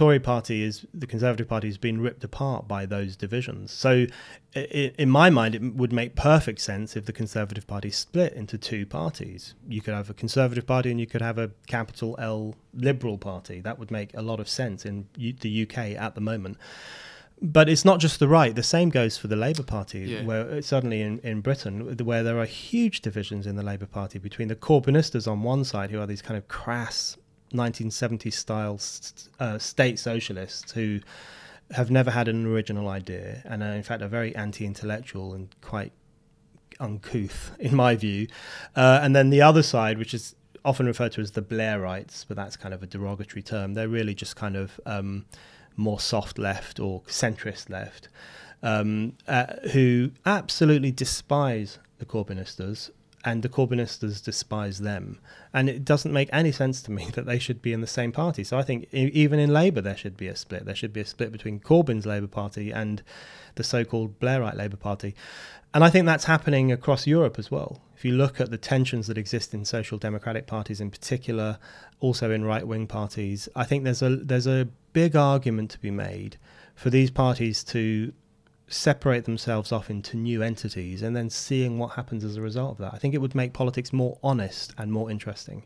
Conservative Party has been ripped apart by those divisions. So in my mind, it would make perfect sense if the Conservative Party split into two parties. You could have a Conservative Party and you could have a capital L Liberal Party. That would make a lot of sense in the UK at the moment. But it's not just the right. The same goes for the Labour Party, where suddenly in Britain, where there are huge divisions in the Labour Party between the Corbynistas on one side, who are these kind of crass 1970s style state socialists who have never had an original idea and are in fact are very anti-intellectual and quite uncouth in my view. And then the other side, which is often referred to as the Blairites, but that's kind of a derogatory term. They're really just kind of more soft left or centrist left, who absolutely despise the Corbynistas, and the Corbynistas despise them. And it doesn't make any sense to me that they should be in the same party. So I think even in Labour there should be a split. There should be a split between Corbyn's Labour Party and the so-called Blairite Labour Party. And I think that's happening across Europe as well. If you look at the tensions that exist in social democratic parties in particular, also in right-wing parties, I think there's a big argument to be made for these parties to separate themselves off into new entities and then seeing what happens as a result of that. I think it would make politics more honest and more interesting.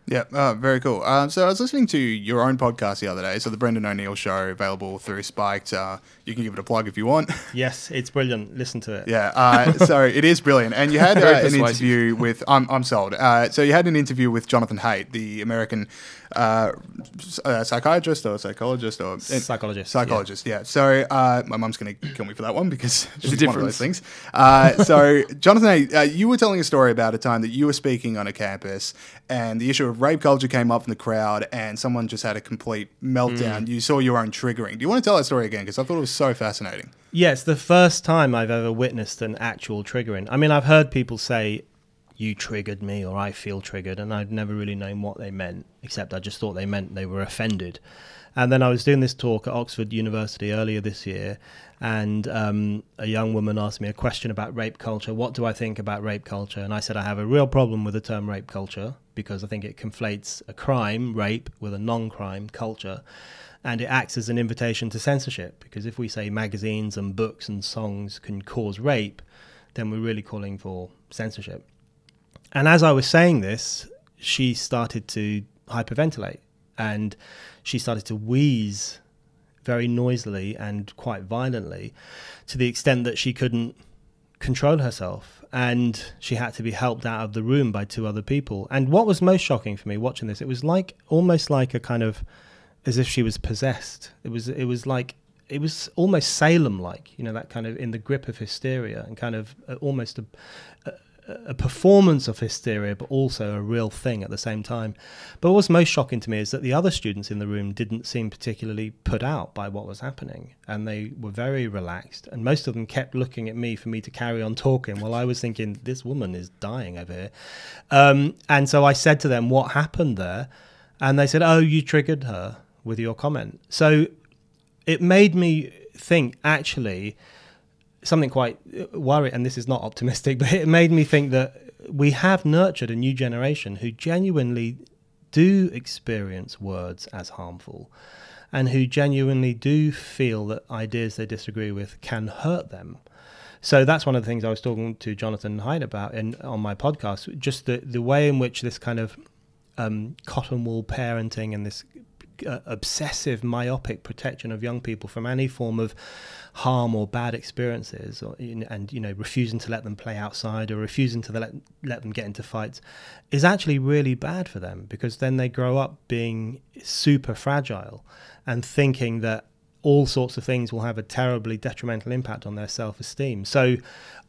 Yeah, very cool. So I was listening to your own podcast the other day, so the Brendan O'Neill Show, available through Spiked. You can give it a plug if you want. Yes, it's brilliant. Listen to it. Yeah, so it is brilliant. And you had an interview with... I'm sold. So you had an interview with Jonathan Haidt, the American psychiatrist or psychologist or... Psychologist, yeah. So my mum's going to kill me for that one because she's one of those things. So Jonathan Haidt, you were telling a story about a time that you were speaking on a campus and the issue of rape culture came up in the crowd and someone just had a complete meltdown. You saw your own triggering. Do you want to tell that story again? Because I thought it was so fascinating. Yeah, it's the first time I've ever witnessed an actual triggering. I mean, I've heard people say, you triggered me, or I feel triggered, and I'd never really known what they meant, except I just thought they meant they were offended. And then I was doing this talk at Oxford University earlier this year, and a young woman asked me a question about rape culture. What do I think about rape culture? And I said I have a real problem with the term rape culture, because I think it conflates a crime, rape, with a non-crime culture. And it acts as an invitation to censorship, because if we say magazines and books and songs can cause rape, then we're really calling for censorship. And as I was saying this, she started to hyperventilate, and she started to wheeze very noisily and quite violently, to the extent that she couldn't control herself, and she had to be helped out of the room by two other people. And what was most shocking for me watching this, it was like almost like a kind of as if she was possessed. It was almost Salem-like, you know, that kind of in the grip of hysteria, and kind of almost a performance of hysteria, but also a real thing at the same time. But what was most shocking to me is that the other students in the room didn't seem particularly put out by what was happening, and they were very relaxed, and most of them kept looking at me for me to carry on talking while I was thinking, this woman is dying over here. And so I said to them, what happened there? And they said, oh, you triggered her with your comment. So it made me think, actually, something quite worrying, and this is not optimistic, but it made me think that we have nurtured a new generation who genuinely do experience words as harmful, and who genuinely do feel that ideas they disagree with can hurt them. So that's one of the things I was talking to Jonathan Haidt about on my podcast, just the way in which this kind of cotton wool parenting and this obsessive, myopic protection of young people from any form of harm or bad experiences, and refusing to let them play outside, or refusing to let them get into fights, is actually really bad for them, because then they grow up being super fragile and thinking that all sorts of things will have a terribly detrimental impact on their self-esteem. So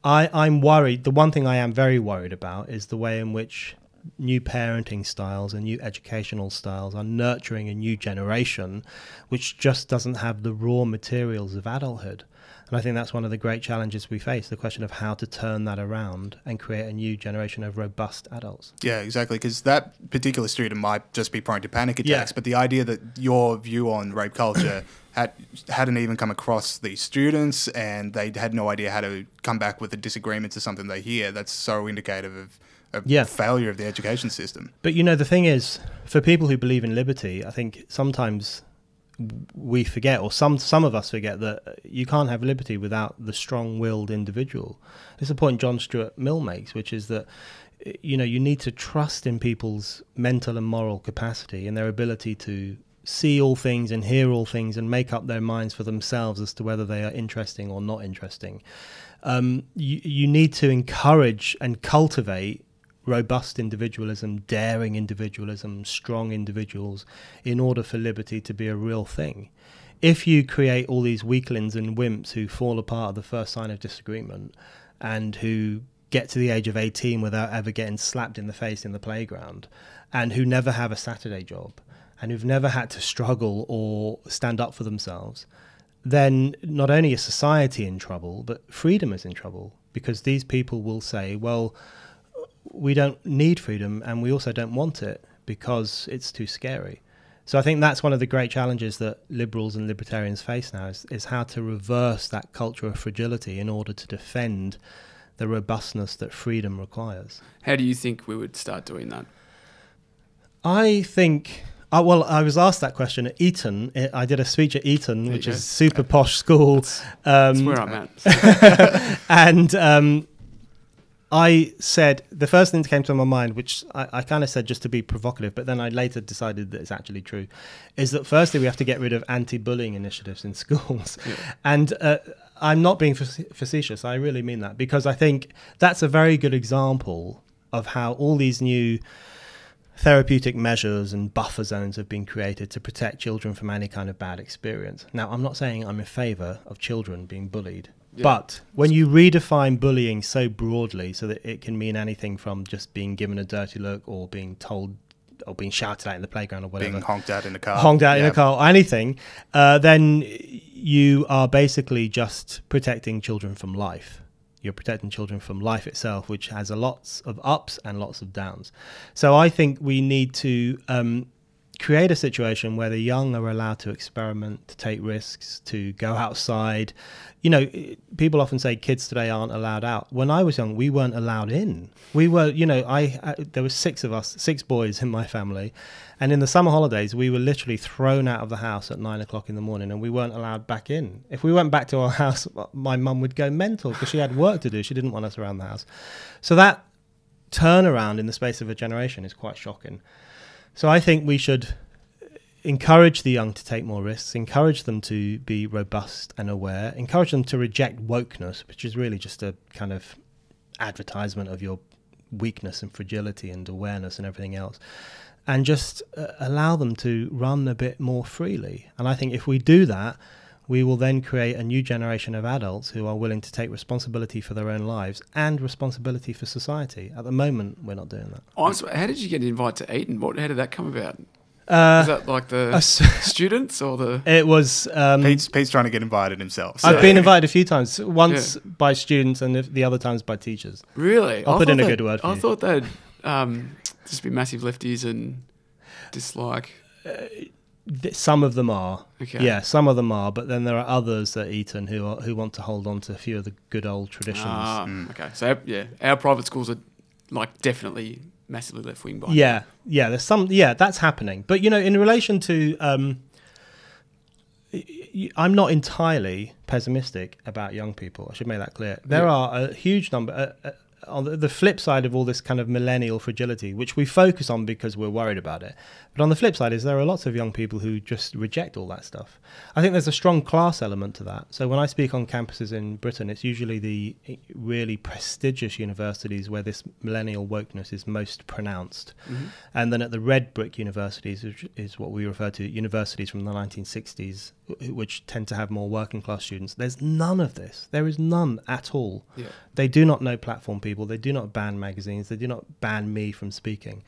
I'm worried. The one thing I am very worried about is the way in which new parenting styles and new educational styles are nurturing a new generation which just doesn't have the raw materials of adulthood. And I think that's one of the great challenges we face, the question of how to turn that around and create a new generation of robust adults. Yeah, exactly, because that particular student might just be prone to panic attacks, but the idea that your view on rape culture hadn't even come across these students, and they had no idea how to come back with a disagreement to something they hear, that's so indicative of failure of the education system. But the thing is, for people who believe in liberty, I think sometimes we forget, or some of us forget, that you can't have liberty without the strong-willed individual. It's a point John Stuart Mill makes, which is that you need to trust in people's mental and moral capacity and their ability to see all things and hear all things and make up their minds for themselves as to whether they are interesting or not interesting. You need to encourage and cultivate robust individualism, daring individualism, strong individuals, in order for liberty to be a real thing. If you create all these weaklings and wimps who fall apart at the first sign of disagreement and who get to the age of 18 without ever getting slapped in the face in the playground, and who never have a Saturday job, and who've never had to struggle or stand up for themselves, then not only is society in trouble, but freedom is in trouble, because these people will say, well, we don't need freedom and we also don't want it because it's too scary. So I think that's one of the great challenges that liberals and libertarians face now, is how to reverse that culture of fragility in order to defend the robustness that freedom requires. How do you think we would start doing that? I think, well, I was asked that question at Eton. I did a speech at Eton, which is a super posh school. That's where I'm at. And I said, the first thing that came to my mind, which I kind of said just to be provocative, but then I later decided that it's actually true, is that firstly we have to get rid of anti-bullying initiatives in schools. Yeah. And I'm not being facetious, I really mean that, because I think that's a very good example of how all these new therapeutic measures and buffer zones have been created to protect children from any kind of bad experience. Now, I'm not saying I'm in favour of children being bullied, but when you redefine bullying so broadly so that it can mean anything from just being given a dirty look or being told or being shouted at in the playground or whatever. Being honked at in the car. Honked at in a car or anything, then you are basically just protecting children from life. You're protecting children from life itself, which has lots of ups and lots of downs. So I think we need to create a situation where the young are allowed to experiment, to take risks, to go outside. You know, people often say kids today aren't allowed out. When I was young, we weren't allowed in. We were, you know, there were 6 of us, 6 boys in my family. And in the summer holidays, we were literally thrown out of the house at 9 o'clock in the morning and we weren't allowed back in. If we went back to our house, my mum would go mental because she had work to do. She didn't want us around the house. So that turnaround in the space of a generation is quite shocking. So I think we should encourage the young to take more risks, encourage them to be robust and aware, encourage them to reject wokeness, which is really just a kind of advertisement of your weakness and fragility and awareness and everything else, and just allow them to run a bit more freely. And I think if we do that, we will then create a new generation of adults who are willing to take responsibility for their own lives and responsibility for society. At the moment, we're not doing that. How did you get invited to Eton? How did that come about? Is that like the students or the... It was... Pete's trying to get invited himself. So. I've been invited a few times, once by students and the other times by teachers. Really? I'll put in a good word for you. I thought they'd just be massive lefties and dislike... Some of them are. Okay. Yeah, some of them are, but then there are others at Eton who want to hold on to a few of the good old traditions. Okay. So, our private schools are like definitely... massively left wing by there's some that's happening, but you know, in relation to I'm not entirely pessimistic about young people. I should make that clear. There are a huge number on the flip side of all this kind of millennial fragility, which we focus on because we're worried about it. But on the flip side is there are lots of young people who just reject all that stuff. I think there's a strong class element to that. So when I speak on campuses in Britain, it's usually the really prestigious universities where this millennial wokeness is most pronounced. Mm-hmm. And then at the red brick universities, which is what we refer to, universities from the 1960s, which tend to have more working class students, there's none of this. There is none at all. Yeah. They do not know platform people. They do not ban magazines. They do not ban me from speaking.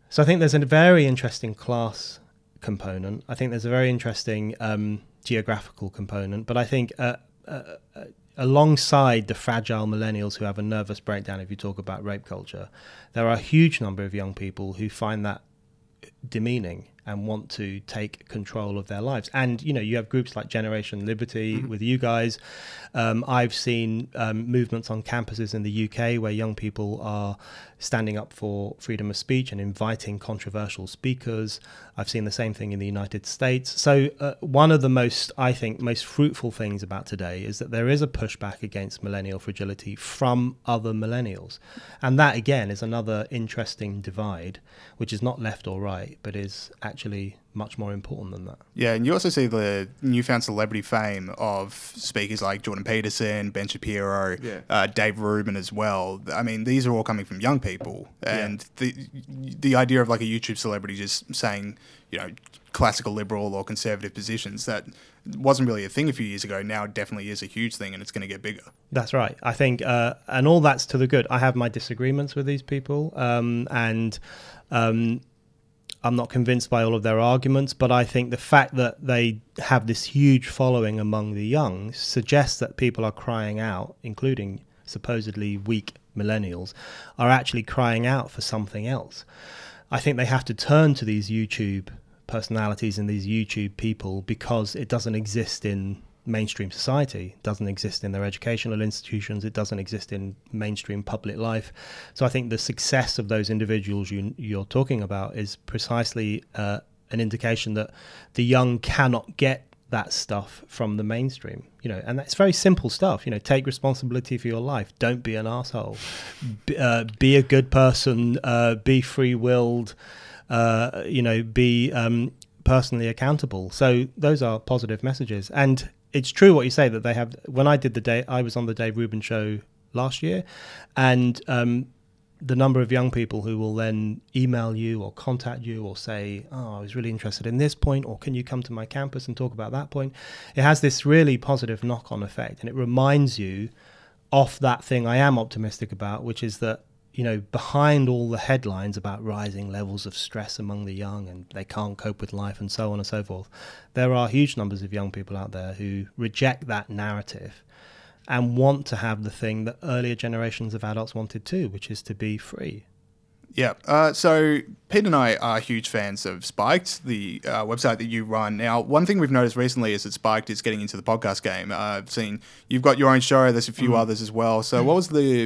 So I think there's a very interesting class component. I think there's a very interesting geographical component. But I think alongside the fragile millennials who have a nervous breakdown, if you talk about rape culture, there are a huge number of young people who find that demeaning and want to take control of their lives. And, you know, you have groups like Generation Liberty with you guys. I've seen movements on campuses in the UK where young people are standing up for freedom of speech and inviting controversial speakers. I've seen the same thing in the United States. So one of the most fruitful things about today is that there is a pushback against millennial fragility from other millennials. And that, again, is another interesting divide, which is not left or right, but is actually actually much more important than that. Yeah, and you also see the newfound celebrity fame of speakers like Jordan Peterson, Ben Shapiro, Dave Rubin as well. I mean, these are all coming from young people, and the idea of like a YouTube celebrity just saying, you know, classical liberal or conservative positions, that wasn't really a thing a few years ago. Now it definitely is a huge thing, and it's going to get bigger. That's right. I think, and all that's to the good. I have my disagreements with these people, and I'm not convinced by all of their arguments, but I think the fact that they have this huge following among the young suggests that people are crying out, including supposedly weak millennials, are actually crying out for something else. I think they have to turn to these YouTube personalities and these YouTube people because it doesn't exist in mainstream society, doesn't exist in their educational institutions, it doesn't exist in mainstream public life. So I think the success of those individuals you're talking about is precisely an indication that the young cannot get that stuff from the mainstream, you know, and that's very simple stuff. You know, take responsibility for your life, don't be an asshole, be a good person, be free-willed, you know, be personally accountable. So those are positive messages. And it's true what you say that they have. When I was on the Dave Rubin show last year, and the number of young people who will then email you or contact you or say, oh, I was really interested in this point, or can you come to my campus and talk about that point? It has this really positive knock-on effect, and it reminds you of that thing I am optimistic about, which is that, you know, behind all the headlines about rising levels of stress among the young and they can't cope with life and so on and so forth, there are huge numbers of young people out there who reject that narrative and want to have the thing that earlier generations of adults wanted too, which is to be free. Yeah. So Pete and I are huge fans of Spiked, the website that you run. Now, one thing we've noticed recently is that Spiked is getting into the podcast game. I've seen you've got your own show. There's a few others as well. So what was the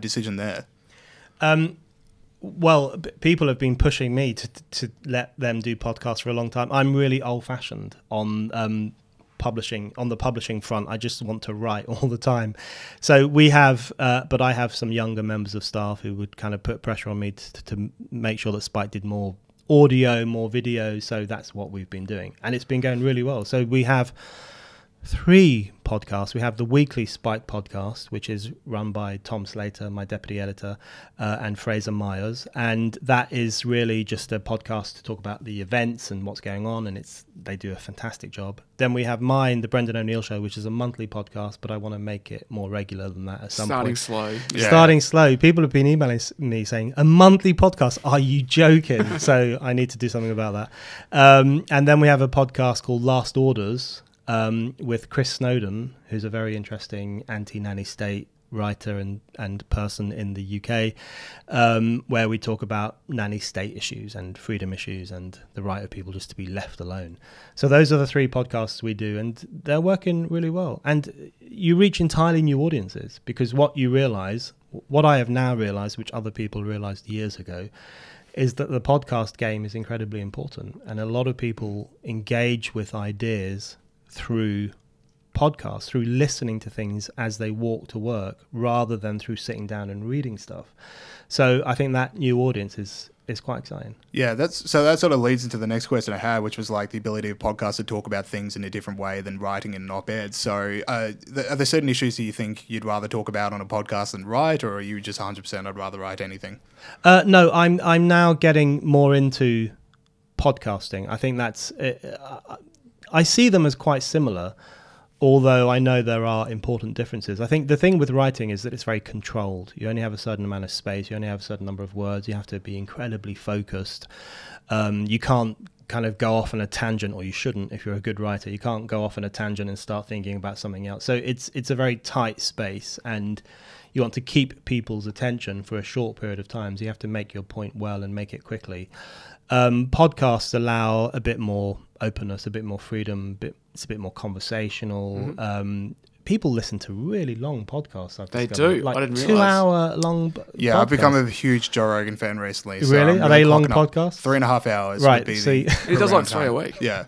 decision there? Well, people have been pushing me to let them do podcasts for a long time. I'm really old-fashioned on publishing, on the publishing front. I just want to write all the time. So we have, but I have some younger members of staff who would kind of put pressure on me to make sure that Spike did more audio, more video. So that's what we've been doing, and it's been going really well. So we have 3 podcasts. We have the weekly Spike podcast, which is run by Tom Slater, my deputy editor, and Fraser Myers, and that is really just a podcast to talk about the events and what's going on, and they do a fantastic job. Then we have mine, the Brendan O'Neill Show, which is a monthly podcast, but I want to make it more regular than that at some point. Starting slow. People have been emailing me saying, a monthly podcast? Are you joking? So I need to do something about that. And then we have a podcast called Last Orders, with Chris Snowden, who's a very interesting anti-nanny state writer and person in the UK, where we talk about nanny state issues and freedom issues and the right of people just to be left alone. So those are the 3 podcasts we do, and they're working really well. And you reach entirely new audiences, because what you realize, what I have now realized, which other people realized years ago, is that the podcast game is incredibly important. And a lot of people engage with ideas through podcasts, through listening to things as they walk to work, rather than through sitting down and reading stuff. So I think that new audience is quite exciting. Yeah, that sort of leads into the next question I had, which was like the ability of podcasts to talk about things in a different way than writing in an op-ed. So are there certain issues that you think you'd rather talk about on a podcast than write, or are you just 100% I'd rather write anything? No, I'm now getting more into podcasting. I think that's I see them as quite similar, although I know there are important differences. I think the thing with writing is that it's very controlled. You only have a certain amount of space. You only have a certain number of words. You have to be incredibly focused. You can't kind of go off on a tangent, or you shouldn't if you're a good writer. You can't go off on a tangent and start thinking about something else. So it's a very tight space, and you want to keep people's attention for a short period of time. So you have to make your point well and make it quickly. Podcasts allow a bit more openness, a bit more freedom, it's a bit more conversational. People listen to really long podcasts. They do. Like I didn't 2 hour long Yeah, podcasts. I've become a huge Joe Rogan fan recently. So really? Are they long podcasts? 3.5 hours. Right. Would be See, he does like 3 a week. Yeah.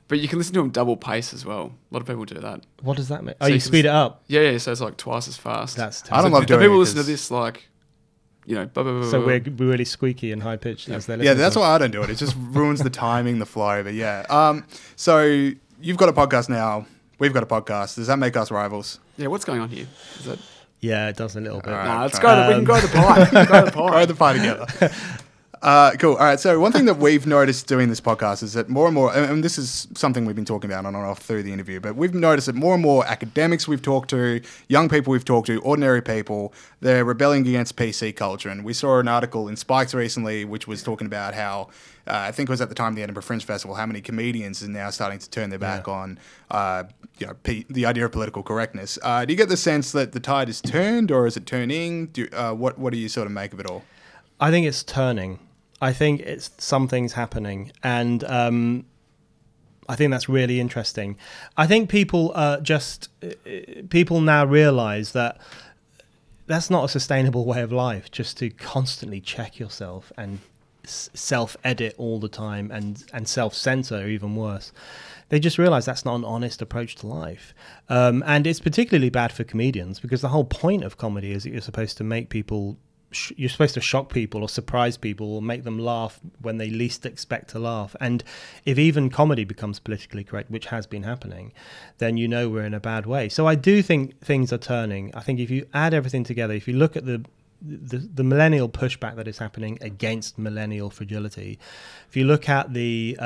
But you can listen to them double pace as well. A lot of people do that. what does that mean? So Oh, you speed it up? Yeah, so it's like twice as fast. That's I don't love doing people it listen to this like Blah, blah, blah, So blah. we're really squeaky and high pitched as they're listening. Yeah, that's to us. why I don't do it. It just ruins the timing, the flow. But yeah. So you've got a podcast now. We've got a podcast. Does that make us rivals? Yeah, what's going on here? Is that... Yeah, it does a little bit. All right. Nah, let's go. We can go to the pie. We can go to the pie. Grow the pie together. Cool. All right. So one thing that we've noticed doing this podcast is that more and more, and this is something we've been talking about on and off through the interview, but we've noticed that more and more academics we've talked to, young people we've talked to, ordinary people, they're rebelling against PC culture. And we saw an article in Spikes recently, which was talking about how, I think it was at the time of the Edinburgh Fringe Festival, how many comedians are now starting to turn their back on, the idea of political correctness. Do you get the sense that the tide is turned, or is it turning? What do you sort of make of it all? I think it's turning. I think it's something's happening, and I think that's really interesting. I think people now realise that that's not a sustainable way of life. Just to constantly check yourself and self-edit all the time and self-censor, even worse. They just realise that's not an honest approach to life, and it's particularly bad for comedians because the whole point of comedy is that you're supposed to make people. You're supposed to shock people or surprise people or make them laugh when they least expect to laugh. And if even comedy becomes politically correct, which has been happening, then you know we're in a bad way. So I do think things are turning. I think if you add everything together, if you look at the millennial pushback that is happening against millennial fragility, if you look at the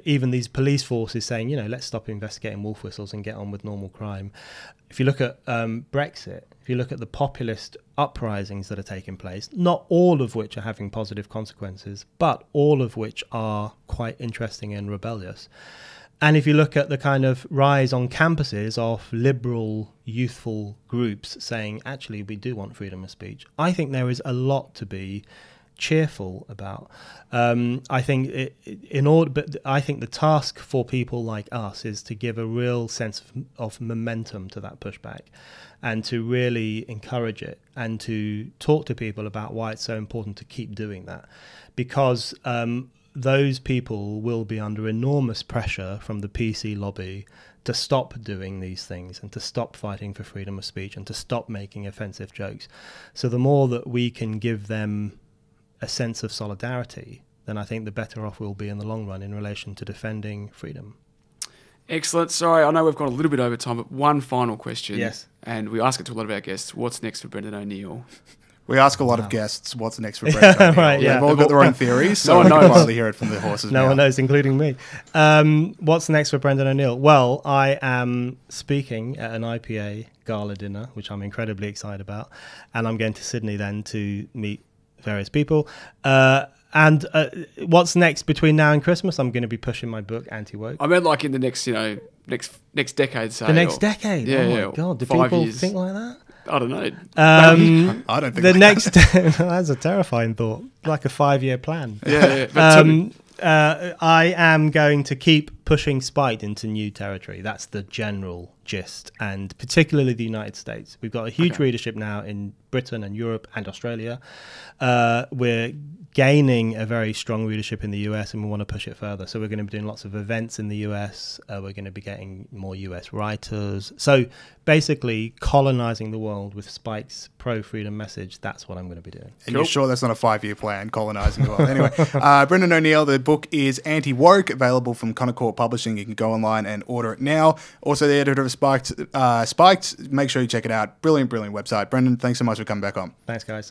even these police forces saying, let's stop investigating wolf whistles and get on with normal crime. If you look at Brexit, if you look at the populist uprisings that are taking place, not all of which are having positive consequences, but all of which are quite interesting and rebellious. And if you look at the kind of rise on campuses of liberal, youthful groups saying, actually, we do want freedom of speech, I think there is a lot to be cheerful about. I think but I think the task for people like us is to give a real sense of momentum to that pushback, and to really encourage it, and to talk to people about why it's so important to keep doing that, because those people will be under enormous pressure from the PC lobby to stop doing these things and to stop fighting for freedom of speech and to stop making offensive jokes. So the more that we can give them a sense of solidarity, then I think the better off we'll be in the long run in relation to defending freedom. Excellent. Sorry, I know we've gone a little bit over time, but one final question. Yes. And we ask it to a lot of our guests. What's next for Brendan O'Neill? We ask a lot of guests, what's next for Brexit? Right, yeah. They've all got their own theories, so No one I'd knows. like to hear it from the horses. No one knows, including me. What's next for Brendan O'Neill? Well, I am speaking at an IPA gala dinner, which I'm incredibly excited about. And I'm going to Sydney then to meet various people. And what's next between now and Christmas? I'm going to be pushing my book, Anti-Woke. I meant like in the next, next decade, say. The next decade? Yeah, oh, yeah. my God. Do 5 people years. think like that? I don't know. I don't think the like next that's a terrifying thought, like a 5-year plan. Yeah. But I am going to keep pushing Spite into new territory. That's the general gist, and particularly the United States. We've got a huge readership now in Britain and Europe and Australia. We're gaining a very strong readership in the US, and we want to push it further. So we're going to be doing lots of events in the US. We're going to be getting more US writers. So basically colonizing the world with Spike's pro-freedom message. That's what I'm going to be doing. And you're sure that's not a 5-year plan, colonising the world? Anyway, Brendan O'Neill, the book is Anti-Woke, available from Connor Court Publishing. You can go online and order it now. Also, the editor of Spiked. Make sure you check it out. Brilliant, brilliant website. Brendan, thanks so much for coming back on. Thanks, guys.